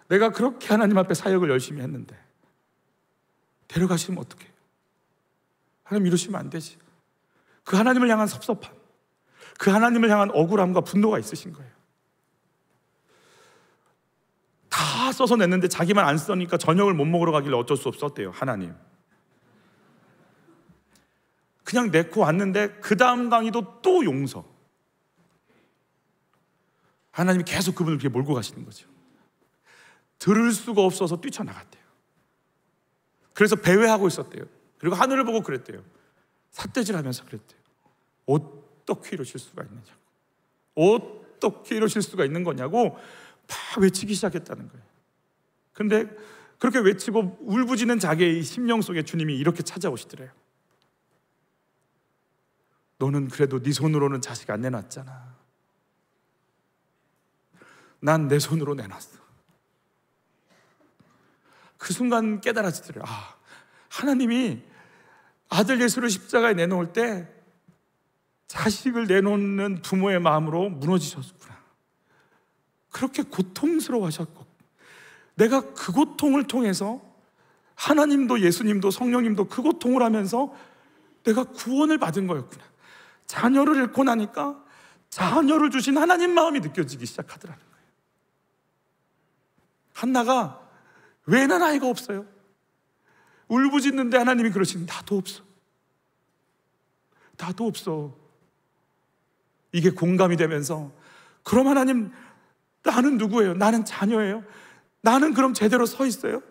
Speaker 2: 내가 그렇게 하나님 앞에 사역을 열심히 했는데 데려가시면 어떡해요? 하나님 이러시면 안 되지. 그 하나님을 향한 섭섭함, 그 하나님을 향한 억울함과 분노가 있으신 거예요. 다 써서 냈는데 자기만 안 쓰니까 저녁을 못 먹으러 가길래 어쩔 수 없었대요. 하나님 그냥 내고 왔는데 그 다음 강의도 또 용서. 하나님이 계속 그분을 이렇게 몰고 가시는 거죠. 들을 수가 없어서 뛰쳐나갔대요. 그래서 배회하고 있었대요. 그리고 하늘을 보고 그랬대요. 삿대질하면서 그랬대요. 어떻게 이러실 수가 있느냐고, 어떻게 이러실 수가 있는 거냐고 막 외치기 시작했다는 거예요. 근데 그렇게 외치고 울부짖는 자기의 심령 속에 주님이 이렇게 찾아오시더래요. 너는 그래도 네 손으로는 자식 안 내놨잖아. 난 내 손으로 내놨어. 그 순간 깨달아지더래요. 하나님이 아들 예수를 십자가에 내놓을 때 자식을 내놓는 부모의 마음으로 무너지셨구나. 그렇게 고통스러워하셨고 내가 그 고통을 통해서 하나님도 예수님도 성령님도 그 고통을 하면서 내가 구원을 받은 거였구나. 자녀를 잃고 나니까 자녀를 주신 하나님 마음이 느껴지기 시작하더라는 거예요. 한나가 왜 난 아이가 없어요? 울부짖는데 하나님이 그러시는, 나도 없어. 나도 없어. 이게 공감이 되면서 그럼 하나님, 나는 누구예요? 나는 자녀예요? 나는 그럼 제대로 서 있어요?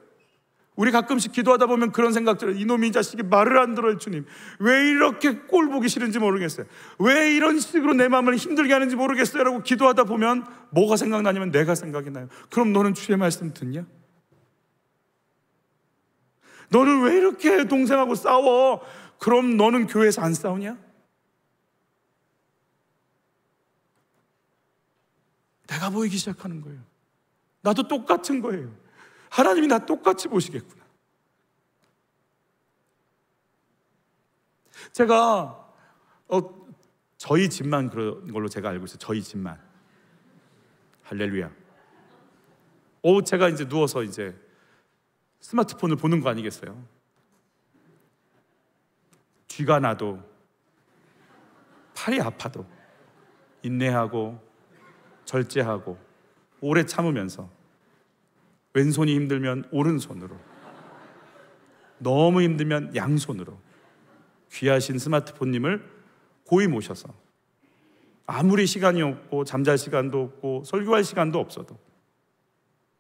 Speaker 2: 우리 가끔씩 기도하다 보면 그런 생각 들어요. 이놈이 이 자식이 말을 안 들어요. 주님, 왜 이렇게 꼴 보기 싫은지 모르겠어요. 왜 이런 식으로 내 마음을 힘들게 하는지 모르겠어요 라고 기도하다 보면 뭐가 생각나냐면 내가 생각이 나요. 그럼 너는 주의 말씀 듣냐? 너는 왜 이렇게 동생하고 싸워? 그럼 너는 교회에서 안 싸우냐? 내가 보이기 시작하는 거예요. 나도 똑같은 거예요. 하나님이 나 똑같이 보시겠구나. 제가 저희 집만 그런 걸로 제가 알고 있어요. 저희 집만. 할렐루야. 제가 이제 누워서 이제 스마트폰을 보는 거 아니겠어요? 쥐가 나도 팔이 아파도 인내하고 절제하고 오래 참으면서 왼손이 힘들면 오른손으로, 너무 힘들면 양손으로 귀하신 스마트폰님을 고이 모셔서 아무리 시간이 없고 잠잘 시간도 없고 설교할 시간도 없어도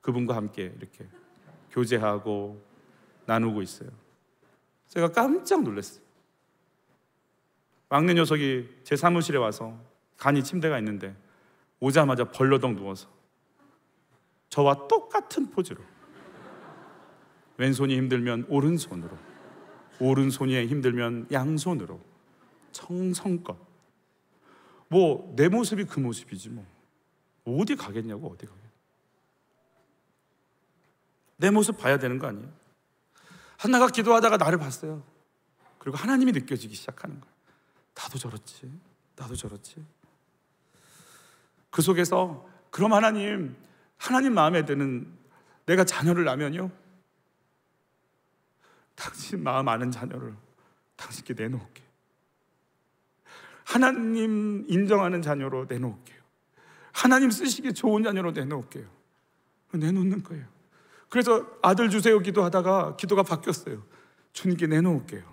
Speaker 2: 그분과 함께 이렇게 교제하고 나누고 있어요. 제가 깜짝 놀랐어요. 막내 녀석이 제 사무실에 와서 간이 침대가 있는데 오자마자 벌러덩 누워서 저와 똑같은 포즈로 왼손이 힘들면 오른손으로, 오른손이 힘들면 양손으로 정성껏, 뭐 내 모습이 그 모습이지 뭐 어디 가겠냐고. 어디 가겠냐. 내 모습 봐야 되는 거 아니에요? 한나가 기도하다가 나를 봤어요. 그리고 하나님이 느껴지기 시작하는 거예요. 나도 저렇지, 나도 저렇지. 그 속에서 그럼 하나님 마음에 드는 내가 자녀를 낳으면요, 당신 마음 아는 자녀를 당신께 내놓을게요. 하나님 인정하는 자녀로 내놓을게요. 하나님 쓰시기 좋은 자녀로 내놓을게요. 내놓는 거예요. 그래서 아들 주세요 기도하다가 기도가 바뀌었어요. 주님께 내놓을게요.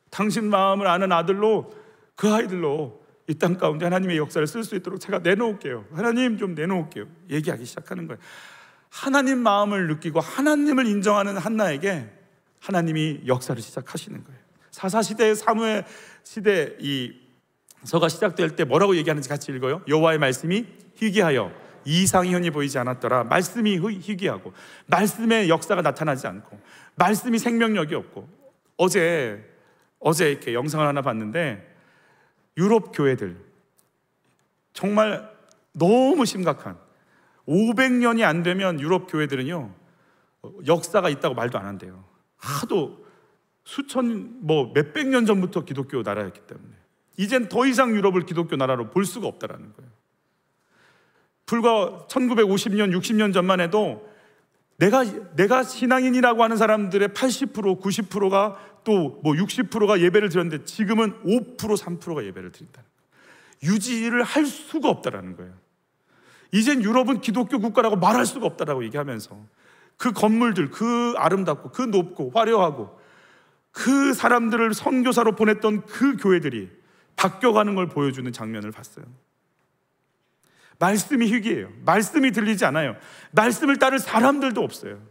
Speaker 2: 당신 마음을 아는 아들로, 그 아이들로 이 땅 가운데 하나님의 역사를 쓸 수 있도록 제가 내놓을게요. 하나님 좀 내놓을게요. 얘기하기 시작하는 거예요. 하나님 마음을 느끼고 하나님을 인정하는 한나에게 하나님이 역사를 시작하시는 거예요. 사사시대의 사무엘 시대 이 서가 시작될 때 뭐라고 얘기하는지 같이 읽어요. 여호와의 말씀이 희귀하여 이상이 흔히 보이지 않았더라. 말씀이 희귀하고 말씀의 역사가 나타나지 않고 말씀이 생명력이 없고, 어제 이렇게 영상을 하나 봤는데 유럽 교회들 정말 너무 심각한, 500년이 안 되면 유럽 교회들은요 역사가 있다고 말도 안 한대요. 하도 몇백 년 전부터 기독교 나라였기 때문에 이젠 더 이상 유럽을 기독교 나라로 볼 수가 없다라는 거예요. 불과 1950년, 60년 전만 해도 내가 신앙인이라고 하는 사람들의 80%, 90%가 또 60%가 예배를 드렸는데 지금은 5%, 3%가 예배를 드린다는 거예요. 유지를 할 수가 없다라는 거예요. 이젠 유럽은 기독교 국가라고 말할 수가 없다라고 얘기하면서 그 건물들, 그 아름답고 그 높고 화려하고 그 사람들을 선교사로 보냈던 그 교회들이 바뀌어가는 걸 보여주는 장면을 봤어요. 말씀이 희귀해요. 말씀이 들리지 않아요. 말씀을 따를 사람들도 없어요.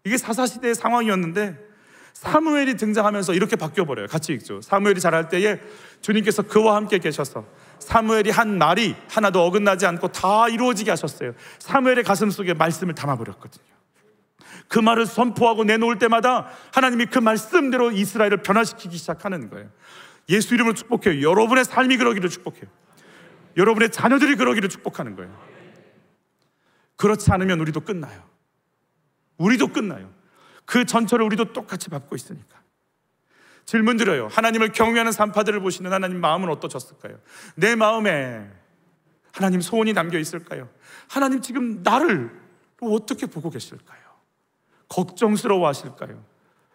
Speaker 2: 이게 사사시대의 상황이었는데 사무엘이 등장하면서 이렇게 바뀌어버려요. 같이 읽죠. 사무엘이 자랄 때에 주님께서 그와 함께 계셔서 사무엘이 한 말이 하나도 어긋나지 않고 다 이루어지게 하셨어요. 사무엘의 가슴 속에 말씀을 담아버렸거든요. 그 말을 선포하고 내놓을 때마다 하나님이 그 말씀대로 이스라엘을 변화시키기 시작하는 거예요. 예수 이름으로 축복해요. 여러분의 삶이 그러기를 축복해요. 여러분의 자녀들이 그러기를 축복하는 거예요. 그렇지 않으면 우리도 끝나요. 우리도 끝나요. 그 전철을 우리도 똑같이 밟고 있으니까. 질문 드려요. 하나님을 경외하는 산파들을 보시는 하나님 마음은 어떠셨을까요? 내 마음에 하나님 소원이 담겨 있을까요? 하나님 지금 나를 어떻게 보고 계실까요? 걱정스러워 하실까요?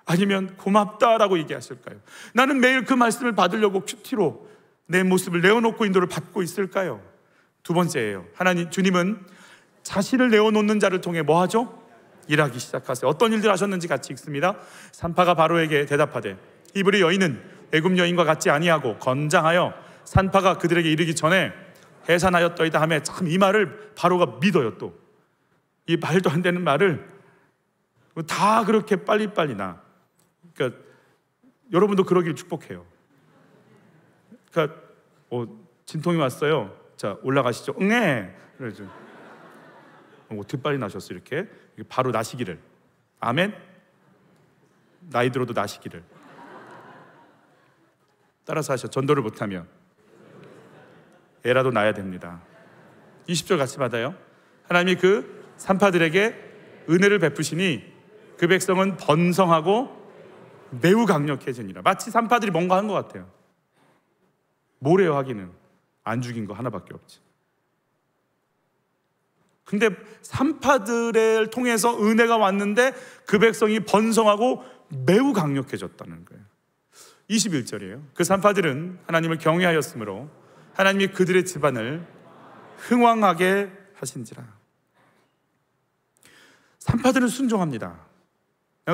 Speaker 2: 아니면 고맙다라고 얘기하실까요? 나는 매일 그 말씀을 받으려고 큐티로 내 모습을 내어놓고 인도를 받고 있을까요? 두 번째예요. 주님은 자신을 내어놓는 자를 통해 뭐 하죠? 일하기 시작하세요. 어떤 일들 하셨는지 같이 읽습니다. 산파가 바로에게 대답하되 히브리 여인은 애굽 여인과 같지 아니하고 건장하여 산파가 그들에게 이르기 전에 해산하였더이다 하며, 참 이 말을 바로가 믿어요. 또 이 말도 안 되는 말을 다 그렇게 빨리빨리 나. 그러니까 여러분도 그러길 축복해요. 그러니까 진통이 왔어요. 자, 올라가시죠. 응애. 그러죠. 어떻게 빨리 나셨어 이렇게? 바로 나시기를. 아멘. 나이 들어도 나시기를. 따라서 하셔. 전도를 못하면 애라도 낳아야 됩니다. 20절 같이 받아요. 하나님이 그 산파들에게 은혜를 베푸시니 그 백성은 번성하고 매우 강력해지니라. 마치 산파들이 뭔가 한 것 같아요. 뭐래요 하기는? 안 죽인 거 하나밖에 없지. 근데 산파들을 통해서 은혜가 왔는데 그 백성이 번성하고 매우 강력해졌다는 거예요. 21절이에요. 그 산파들은 하나님을 경외하였으므로 하나님이 그들의 집안을 흥왕하게 하신지라. 산파들은 순종합니다.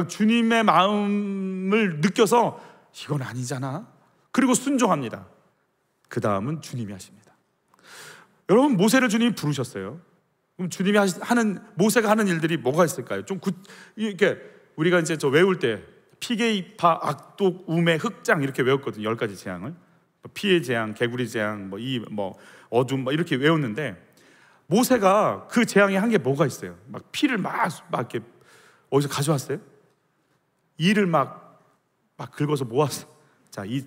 Speaker 2: 주님의 마음을 느껴서 이건 아니잖아. 그리고 순종합니다. 그 다음은 주님이 하십니다. 여러분, 모세를 주님이 부르셨어요. 그럼 주님이 모세가 하는 일들이 뭐가 있을까요? 이렇게 우리가 이제 저 외울 때 피게이파, 악독, 우매, 흑장 이렇게 외웠거든요. 10가지 재앙을. 피의 재앙, 개구리 재앙, 어둠 이렇게 외웠는데, 모세가 그 재앙에 한 게 뭐가 있어요? 막 피를 막 이렇게 어디서 가져왔어요? 이를 막 긁어서 모았어. 자, 이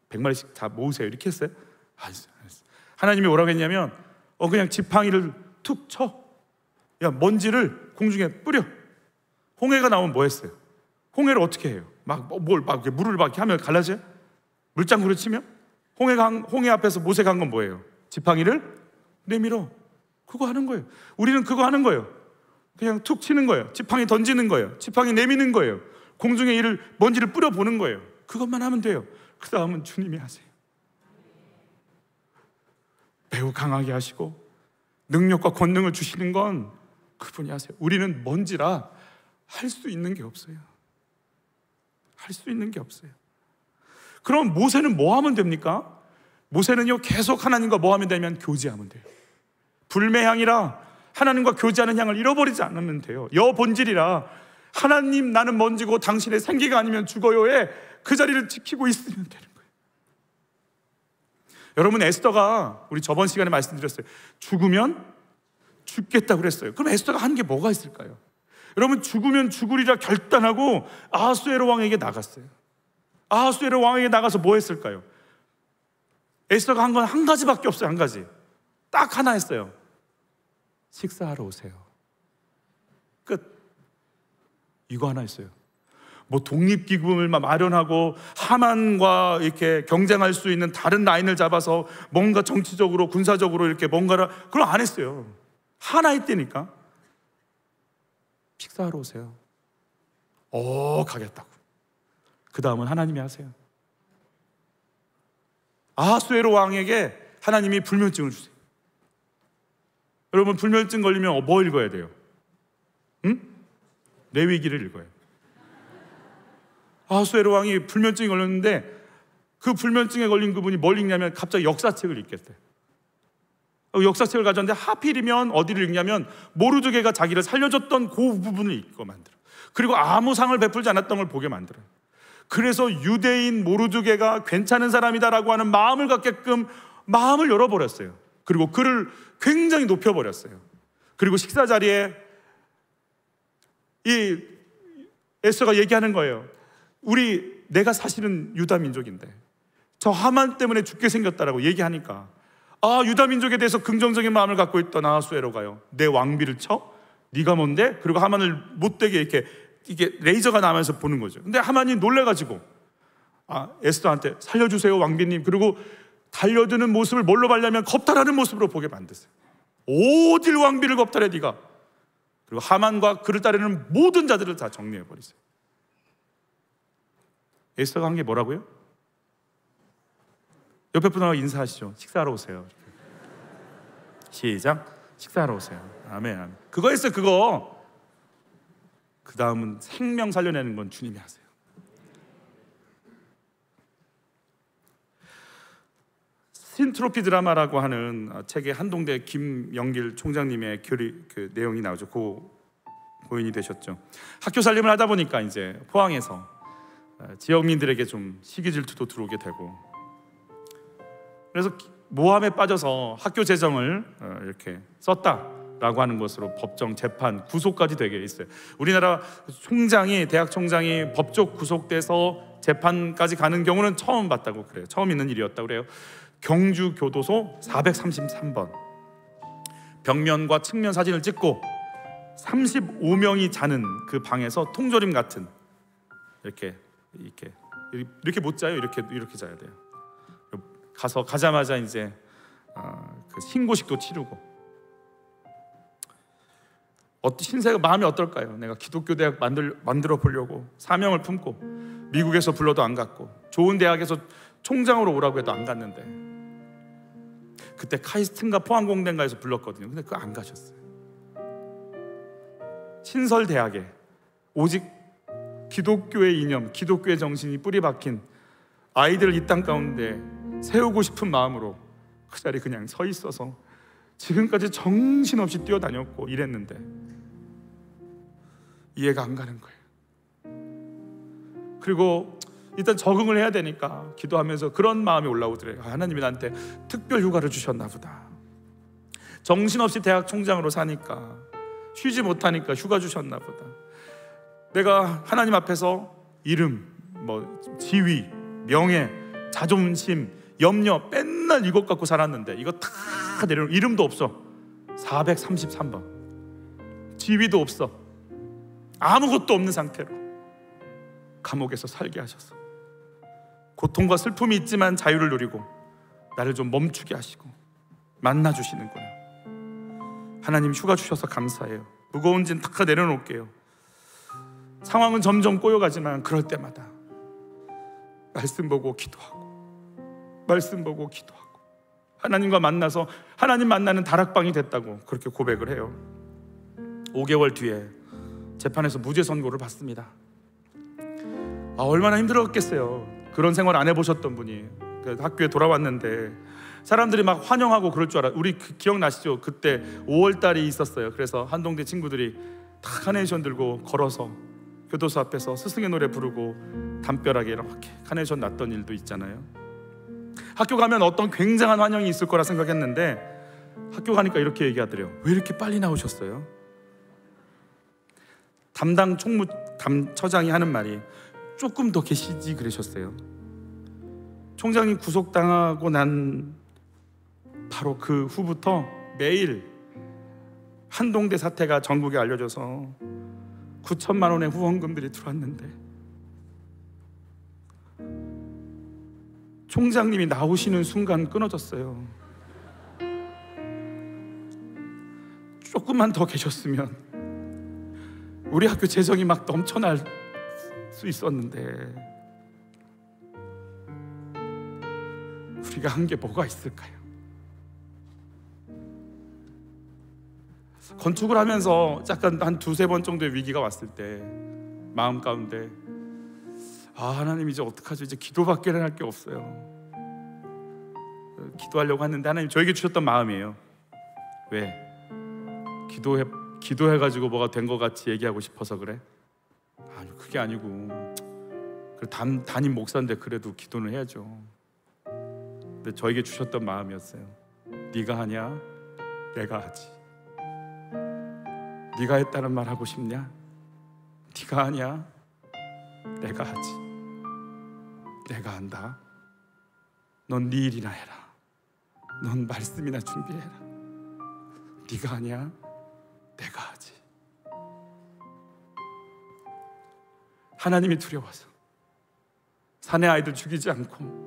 Speaker 2: 100마리씩 다 모으세요. 이렇게 했어요. 알았어. 하나님이 뭐라고 했냐면, 그냥 지팡이를 툭 쳐. 야, 먼지를 공중에 뿌려. 홍해가 나오면 뭐 했어요? 홍해를 어떻게 해요? 물을 막 이렇게 하면 갈라져요? 물장구를 치면? 홍해 앞에서 모세가 한 건 뭐예요? 지팡이를 내밀어. 그거 하는 거예요. 우리는 그거 하는 거예요. 그냥 툭 치는 거예요. 지팡이 던지는 거예요. 지팡이 내미는 거예요. 공중에 먼지를 뿌려보는 거예요. 그것만 하면 돼요. 그 다음은 주님이 하세요. 매우 강하게 하시고 능력과 권능을 주시는 건 그분이 하세요. 우리는 먼지라 할 수 있는 게 없어요. 할 수 있는 게 없어요. 그럼 모세는 뭐 하면 됩니까? 모세는요, 계속 하나님과 뭐 하면 되냐면 교제하면 돼요. 불매향이라 하나님과 교제하는 향을 잃어버리지 않으면 돼요. 여본질이라 하나님, 나는 먼지고 당신의 생기가 아니면 죽어요에 그 자리를 지키고 있으면 되는 거예요. 여러분, 에스더가 우리 저번 시간에 말씀드렸어요. 죽으면 죽겠다고 그랬어요. 그럼 에스더가 한 게 뭐가 있을까요? 여러분, 죽으면 죽으리라 결단하고 아하수에로 왕에게 나갔어요. 아하수에로 왕에게 나가서 뭐 했을까요? 에스더가 한 건 한 가지밖에 없어요. 한 가지. 딱 하나 했어요. 식사하러 오세요. 끝. 이거 하나 했어요. 뭐 독립기금을 마련하고 하만과 이렇게 경쟁할 수 있는 다른 라인을 잡아서 뭔가 정치적으로 군사적으로 이렇게 뭔가를 그걸 안 했어요. 하나 했다니까. 식사하러 오세요. 가겠다고. 그 다음은 하나님이 하세요. 아하수에로 왕에게 하나님이 불면증을 주세요. 여러분, 불면증 걸리면 뭐 읽어야 돼요? 레위기를 읽어요. 아하수에로 왕이 불면증이 걸렸는데 그 불면증에 걸린 그분이 뭘 읽냐면 갑자기 역사책을 읽겠대요. 역사책을 가져왔는데 하필이면 어디를 읽냐면 모르드게가 자기를 살려줬던 그 부분을 읽고 만들어요. 그리고 아무 상을 베풀지 않았던 걸 보게 만들어요. 그래서 유대인 모르드게가 괜찮은 사람이다라고 하는 마음을 갖게끔 마음을 열어버렸어요. 그리고 그를 굉장히 높여버렸어요. 그리고 식사 자리에 이 에스더가 얘기하는 거예요. 내가 사실은 유다 민족인데 저 하만 때문에 죽게 생겼다라고 얘기하니까, 유다 민족에 대해서 긍정적인 마음을 갖고 있던 아하수에로가요, 내 왕비를 쳐? 네가 뭔데? 그리고 하만을 못되게 이게 레이저가 나면서 보는 거죠. 근데 하만이 놀래가지고 에스더한테 살려주세요 왕비님. 그리고 달려드는 모습을 뭘로 봤냐면 겁탈하는 모습으로 보게 만드세요. 어딜 왕비를 겁탈해 네가. 그리고 하만과 그를 따르는 모든 자들을 다 정리해버리세요. 에스더가 한 게 뭐라고요? 옆에 분하고 인사하시죠. 식사하러 오세요. 시작. 식사하러 오세요. 아멘, 아멘. 그거 했어요. 그거. 그 다음은 생명 살려내는 건 주님이 하세요. 신트로피 드라마라고 하는 책에 한동대 김영길 총장님의 그 내용이 나오죠. 고인이 되셨죠. 학교 살림을 하다 보니까 이제 포항에서 지역민들에게 좀 시기 질투도 들어오게 되고, 그래서 모함에 빠져서 학교 재정을 이렇게 썼다라고 하는 것으로 법정 재판 구속까지 되게 있어요. 우리나라 대학 총장이 법적 구속돼서 재판까지 가는 경우는 처음 봤다고 그래요. 처음 있는 일이었다고 그래요. 경주 교도소 433번 벽면과 측면 사진을 찍고 35명이 자는 그 방에서 통조림 같은 이렇게 못 자요. 이렇게 자야 돼요. 가자마자 이제 그 신고식도 치르고, 신세가 마음이 어떨까요? 내가 기독교 대학 만들어 보려고 사명을 품고 미국에서 불러도 안 갔고 좋은 대학에서 총장으로 오라고 해도 안 갔는데, 그때 카이스트인가 포항공대인가에서 불렀거든요. 근데 그거 안 가셨어요. 신설대학에 오직 기독교의 이념, 기독교의 정신이 뿌리 박힌 아이들을 이 땅 가운데 세우고 싶은 마음으로 그 자리에 그냥 서 있어서 지금까지 정신없이 뛰어다녔고 이랬는데 이해가 안 가는 거예요. 그리고 일단 적응을 해야 되니까 기도하면서 그런 마음이 올라오더래요. 하나님이 나한테 특별 휴가를 주셨나 보다. 정신없이 대학 총장으로 사니까, 쉬지 못하니까 휴가 주셨나 보다. 내가 하나님 앞에서 이름, 지위, 명예, 자존심, 염려 맨날 이것 갖고 살았는데 이거 다 내려놓고, 이름도 없어, 433번, 지위도 없어, 아무것도 없는 상태로 감옥에서 살게 하셔서 고통과 슬픔이 있지만 자유를 누리고 나를 좀 멈추게 하시고 만나주시는구나. 하나님 휴가 주셔서 감사해요. 무거운 짐 다 내려놓을게요. 상황은 점점 꼬여가지만 그럴 때마다 말씀 보고 기도하고, 말씀 보고 기도하고, 하나님과 만나서 하나님 만나는 다락방이 됐다고 그렇게 고백을 해요. 5개월 뒤에 재판에서 무죄 선고를 받습니다. 얼마나 힘들었겠어요. 그런 생활 안 해보셨던 분이 학교에 돌아왔는데 사람들이 막 환영하고 그럴 줄 알아요. 우리 기억나시죠? 그때 5월 달이 있었어요. 그래서 한동대 친구들이 다 카네이션 들고 걸어서 교도소 앞에서 스승의 노래 부르고 담벼락에 이렇게 카네이션 놨던 일도 있잖아요. 학교 가면 어떤 굉장한 환영이 있을 거라 생각했는데 학교 가니까 이렇게 얘기하더래요. 왜 이렇게 빨리 나오셨어요? 담당 처장이 하는 말이 조금 더 계시지 그러셨어요. 총장이 구속당하고 난 바로 그 후부터 매일 한동대 사태가 전국에 알려져서 9천만 원의 후원금들이 들어왔는데 총장님이 나오시는 순간 끊어졌어요. 조금만 더 계셨으면 우리 학교 재정이 막 넘쳐날 수 있었는데 우리가 한 게 뭐가 있을까요? 건축을 하면서 약간 한 2-3번 정도의 위기가 왔을 때 마음 가운데 하나님 이제 어떡하죠? 이제 기도밖에는 할 게 없어요. 기도하려고 했는데 하나님 저에게 주셨던 마음이에요. 왜? 기도해가지고 뭐가 된 것 같이 얘기하고 싶어서 그래? 아니 그게 아니고 담임 목사인데 그래도 기도는 해야죠. 근데 저에게 주셨던 마음이었어요. 네가 하냐? 내가 하지. 네가 했다는 말 하고 싶냐? 네가 하냐? 내가 하지. 내가 한다. 넌 네 일이나 해라. 넌 말씀이나 준비해라. 네가 하냐? 내가 하지. 하나님이 두려워서 사내 아이들 죽이지 않고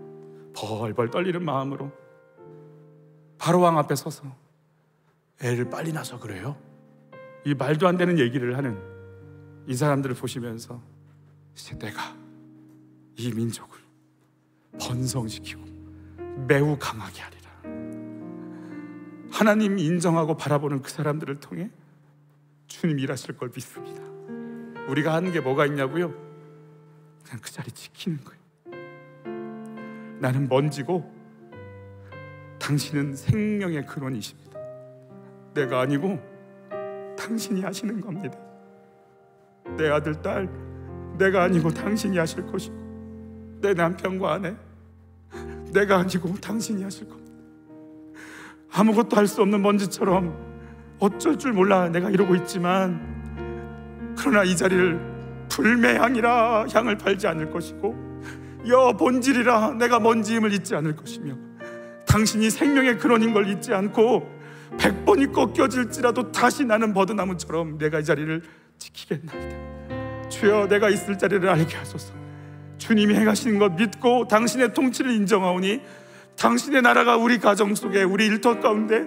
Speaker 2: 벌벌 떨리는 마음으로 바로왕 앞에 서서 애를 빨리 낳아서 그래요? 이 말도 안 되는 얘기를 하는 이 사람들을 보시면서 이제 내가 이 민족을 번성시키고 매우 강하게 하리라. 하나님 인정하고 바라보는 그 사람들을 통해 주님 일하실 걸 믿습니다. 우리가 하는 게 뭐가 있냐고요? 그냥 그 자리 지키는 거예요. 나는 먼지고 당신은 생명의 근원이십니다. 내가 아니고 당신이 하시는 겁니다. 내 아들, 딸, 내가 아니고 당신이 하실 것이고, 내 남편과 아내, 내가 아니고 당신이 하실 겁니다. 아무것도 할 수 없는 먼지처럼 어쩔 줄 몰라 내가 이러고 있지만, 그러나 이 자리를 불매향이라 향을 팔지 않을 것이고, 여 본질이라 내가 먼지임을 잊지 않을 것이며, 당신이 생명의 근원인 걸 잊지 않고 100번이 꺾여질지라도 다시 나는 버드나무처럼 내가 이 자리를 지키겠나이다. 주여, 내가 있을 자리를 알게 하소서. 주님이 행하시는 것 믿고 당신의 통치를 인정하오니 당신의 나라가 우리 가정 속에, 우리 일터 가운데,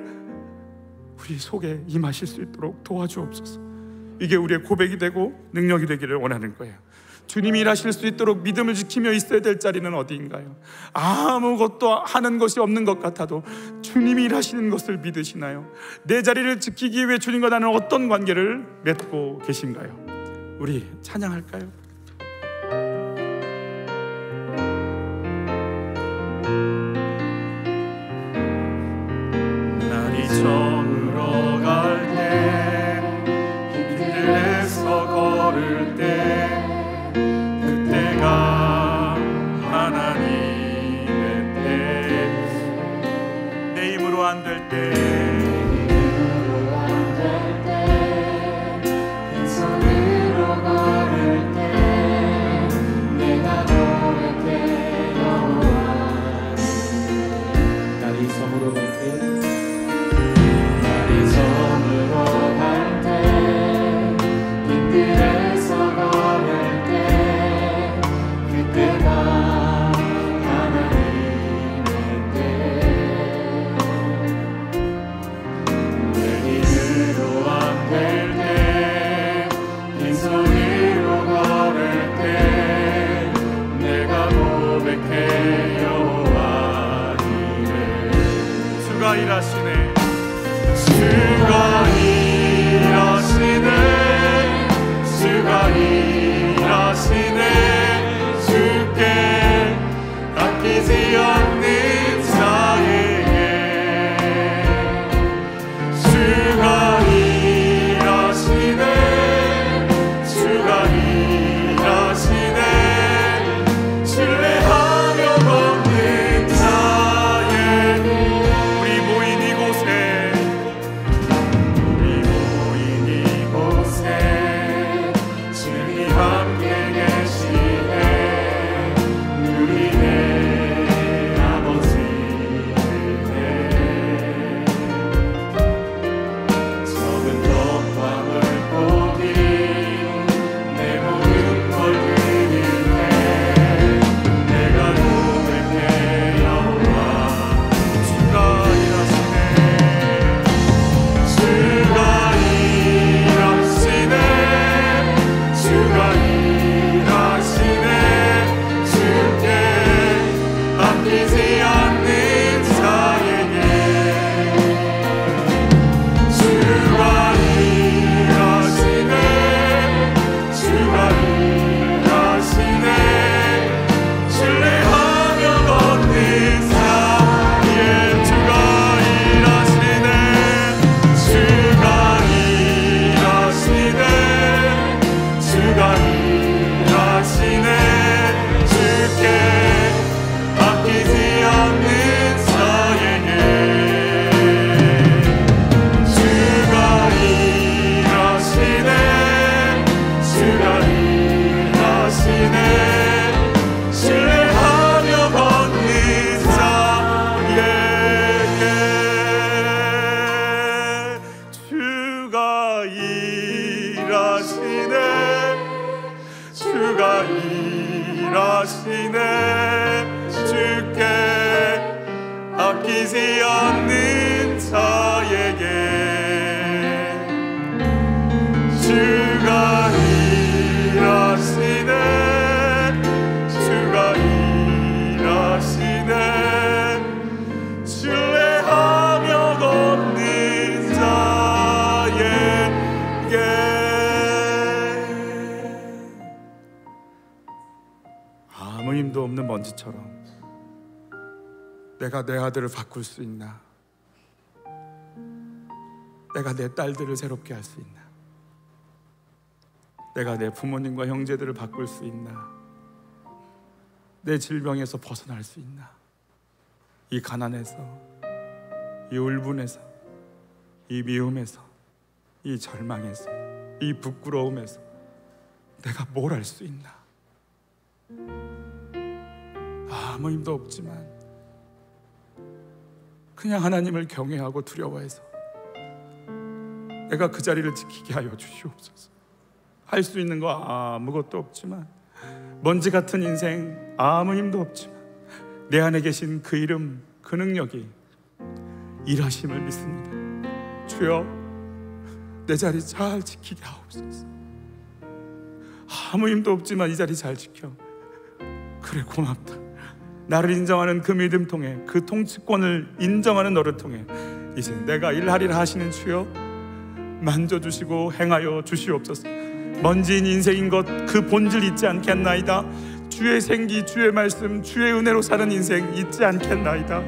Speaker 2: 우리 속에 임하실 수 있도록 도와주옵소서. 이게 우리의 고백이 되고 능력이 되기를 원하는 거예요. 주님이 일하실 수 있도록 믿음을 지키며 있어야 될 자리는 어디인가요? 아무것도 하는 것이 없는 것 같아도 주님이 일하시는 것을 믿으시나요? 내 자리를 지키기 위해 주님과 나는 어떤 관계를 맺고 계신가요? 우리 찬양할까요? 날이 저물어 갈 때, 길에서 걸을 때, 그때가 힘으로 안 될 때
Speaker 3: 빈손으로 걸을 때 내가 고백해 여호와.
Speaker 4: 날이 저물어 갈 때
Speaker 3: 날이 저물어 갈 때 빛들에서 걸을 때 그때가 하나님의 때. 내 힘으로 안 될 때 빈손으로 걸을 때 내가 고백해 여호와 이래.
Speaker 2: 주가 일하시네.
Speaker 3: 주가 일하시네. 주가 일하시네. 주께 아끼지 않는 자에게 주가 일하시네. 주가 일하시네. 신뢰하며 걷는 자에게.
Speaker 2: 우리 모인 이곳에
Speaker 3: 우리 모인 이곳에 주님 함께 계시네. 누리네 아버지의 은혜. 적은 떡과 물고기 내 모든 걸 드릴 때 내가 고백해 여호와.
Speaker 2: 주가 일하시네.
Speaker 3: 주가 일하시네. 주가 일하시네. 주께 아끼지 않는 자에게 주가 일하시네. 주가 일하시네. 신뢰하며 걷는 자에게 주가 일하시네. 주가 일하시네. 주가 일하시네. 주께 아끼지 않는 자에게 주가 일하시네. 주가 일하시네. 신뢰하며 걷는 자에게 주가 일하시네. 주가 일하시네. 주께 아끼지 않는 자에게 주가 일하시네. 주가 일하시네. 신뢰하며 걷는 자에게.
Speaker 2: 아무 힘도 없는 먼지처럼 내가 내 아들을 바꿀 수 있나? 내가 내 딸들을 새롭게 할 수 있나? 내가 내 부모님과 형제들을 바꿀 수 있나? 내 질병에서 벗어날 수 있나? 이 가난에서, 이 울분에서, 이 미움에서, 이 절망에서, 이 부끄러움에서 내가 뭘 할 수 있나? 아무 힘도 없지만 그냥 하나님을 경외하고 두려워해서 내가 그 자리를 지키게 하여 주시옵소서. 할 수 있는 거 아무것도 없지만, 먼지 같은 인생 아무 힘도 없지만 내 안에 계신 그 이름, 그 능력이 일하심을 믿습니다. 주여, 내 자리 잘 지키게 하옵소서. 아무 힘도 없지만 이 자리 잘 지켜. 그래, 고맙다. 나를 인정하는 그 믿음 통해, 그 통치권을 인정하는 너를 통해 이제 내가 일하리라 하시는 주여, 만져주시고 행하여 주시옵소서. 먼지인 인생인 것 그 본질 잊지 않겠나이다. 주의 생기, 주의 말씀, 주의 은혜로 사는 인생 잊지 않겠나이다.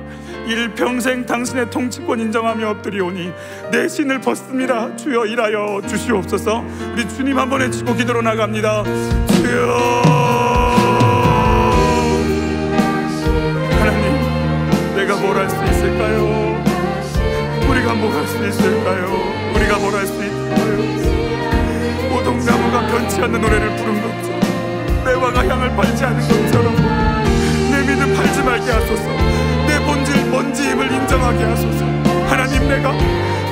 Speaker 2: 일평생 당신의 통치권 인정하며 엎드리오니 내 신을 벗습니다. 주여, 일하여 주시옵소서. 우리 주님 한번 외치고 기도로 나갑니다. 주여, 하나님, 내가 뭘 할 수 있을까요?
Speaker 3: 수 있을까요? 우리가 뭘 할 수 있을까요? 오동나무가 변치 않는 노래를 부른 것처럼, 내 왕아 향을 팔지 않은 것처럼 내 믿음 팔지 말게 하소서. 내 본질 먼지임을 인정하게 하소서. 하나님, 내가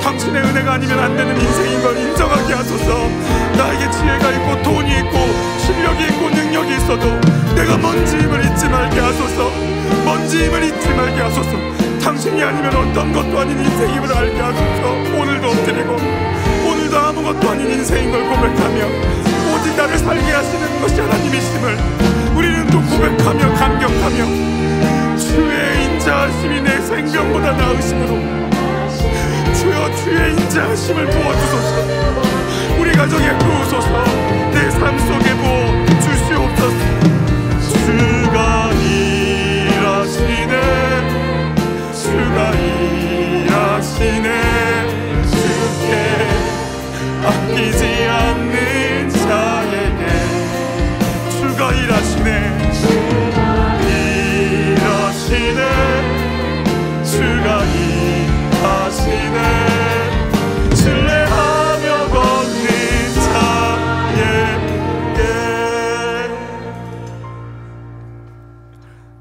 Speaker 3: 당신의 은혜가 아니면 안 되는 인생인 걸 인정하게 하소서. 나에게 지혜가 있고 돈이 있고 실력이 있고 능력이 있어도 내가 먼지임을 잊지 말게 하소서. 먼지임을 잊지 말게 하소서. 당신이 아니면 어떤 것도 아닌 인생임을 알게 하소서. 오늘도 엎드리고 오늘도 아무것도 아닌 인생인 걸 고백하며 오직 나를 살게 하시는 것이 하나님이심을 우리는 또 고백하며 감격하며, 주의 인자하심이 내 생명보다 나으심으로 주여 주의 인자하심을 부어주소서. 우리 가정에 부으소서. 내 삶 속에 부어 주시옵소서. 주가 일하시네, 주가 일하시네. 주께 아끼지 않는 자에게 주가 일하시네. 일하시네. 주가 일하시네. 신뢰하며 걷는 자에게.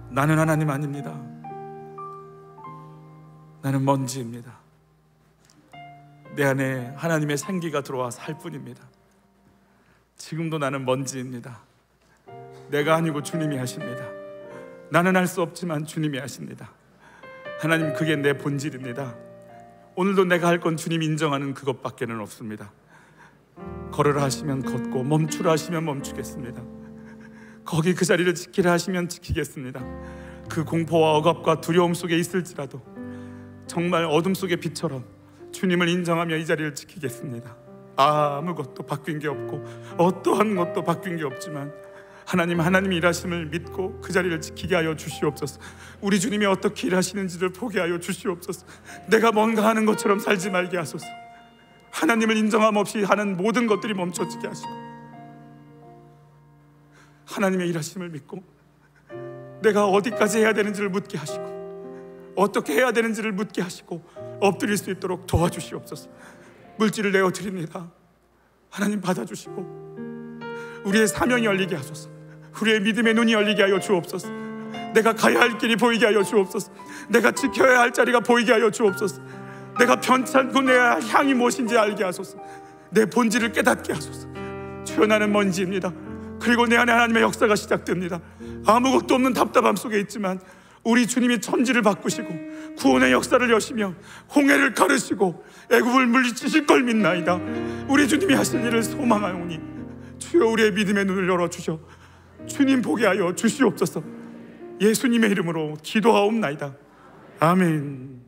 Speaker 2: 나는 하나님 아닙니다. 나는 먼지입니다. 내 안에 하나님의 생기가 들어와 살 뿐입니다. 지금도 나는 먼지입니다. 내가 아니고 주님이 하십니다. 나는 할 수 없지만 주님이 하십니다. 하나님, 그게 내 본질입니다. 오늘도 내가 할 건 주님이 인정하는 그것밖에는 없습니다. 걸으라 하시면 걷고 멈추라 하시면 멈추겠습니다. 거기 그 자리를 지키라 하시면 지키겠습니다. 그 공포와 억압과 두려움 속에 있을지라도 정말 어둠 속의 빛처럼 주님을 인정하며 이 자리를 지키겠습니다. 아무것도 바뀐 게 없고 어떠한 것도 바뀐 게 없지만 하나님이 일하심을 믿고 그 자리를 지키게 하여 주시옵소서. 우리 주님이 어떻게 일하시는지를 보게 하여 주시옵소서. 내가 뭔가 하는 것처럼 살지 말게 하소서. 하나님을 인정함 없이 하는 모든 것들이 멈춰지게 하시고 하나님의 일하심을 믿고 내가 어디까지 해야 되는지를 묻게 하시고 어떻게 해야 되는지를 묻게 하시고 엎드릴 수 있도록 도와주시옵소서. 물질을 내어드립니다. 하나님, 받아주시고 우리의 사명이 열리게 하소서. 우리의 믿음의 눈이 열리게 하여 주옵소서. 내가 가야 할 길이 보이게 하여 주옵소서. 내가 지켜야 할 자리가 보이게 하여 주옵소서. 내가 편찮고 내 향이 무엇인지 알게 하소서. 내 본질을 깨닫게 하소서. 주여, 나는 먼지입니다. 그리고 내 안에 하나님의 역사가 시작됩니다. 아무것도 없는 답답함 속에 있지만 우리 주님이 천지를 바꾸시고 구원의 역사를 여시며 홍해를 가르시고 애굽을 물리치실 걸 믿나이다. 우리 주님이 하실 일을 소망하오니 주여, 우리의 믿음의 눈을 열어주셔 주님 보게 하여 주시옵소서. 예수님의 이름으로 기도하옵나이다. 아멘.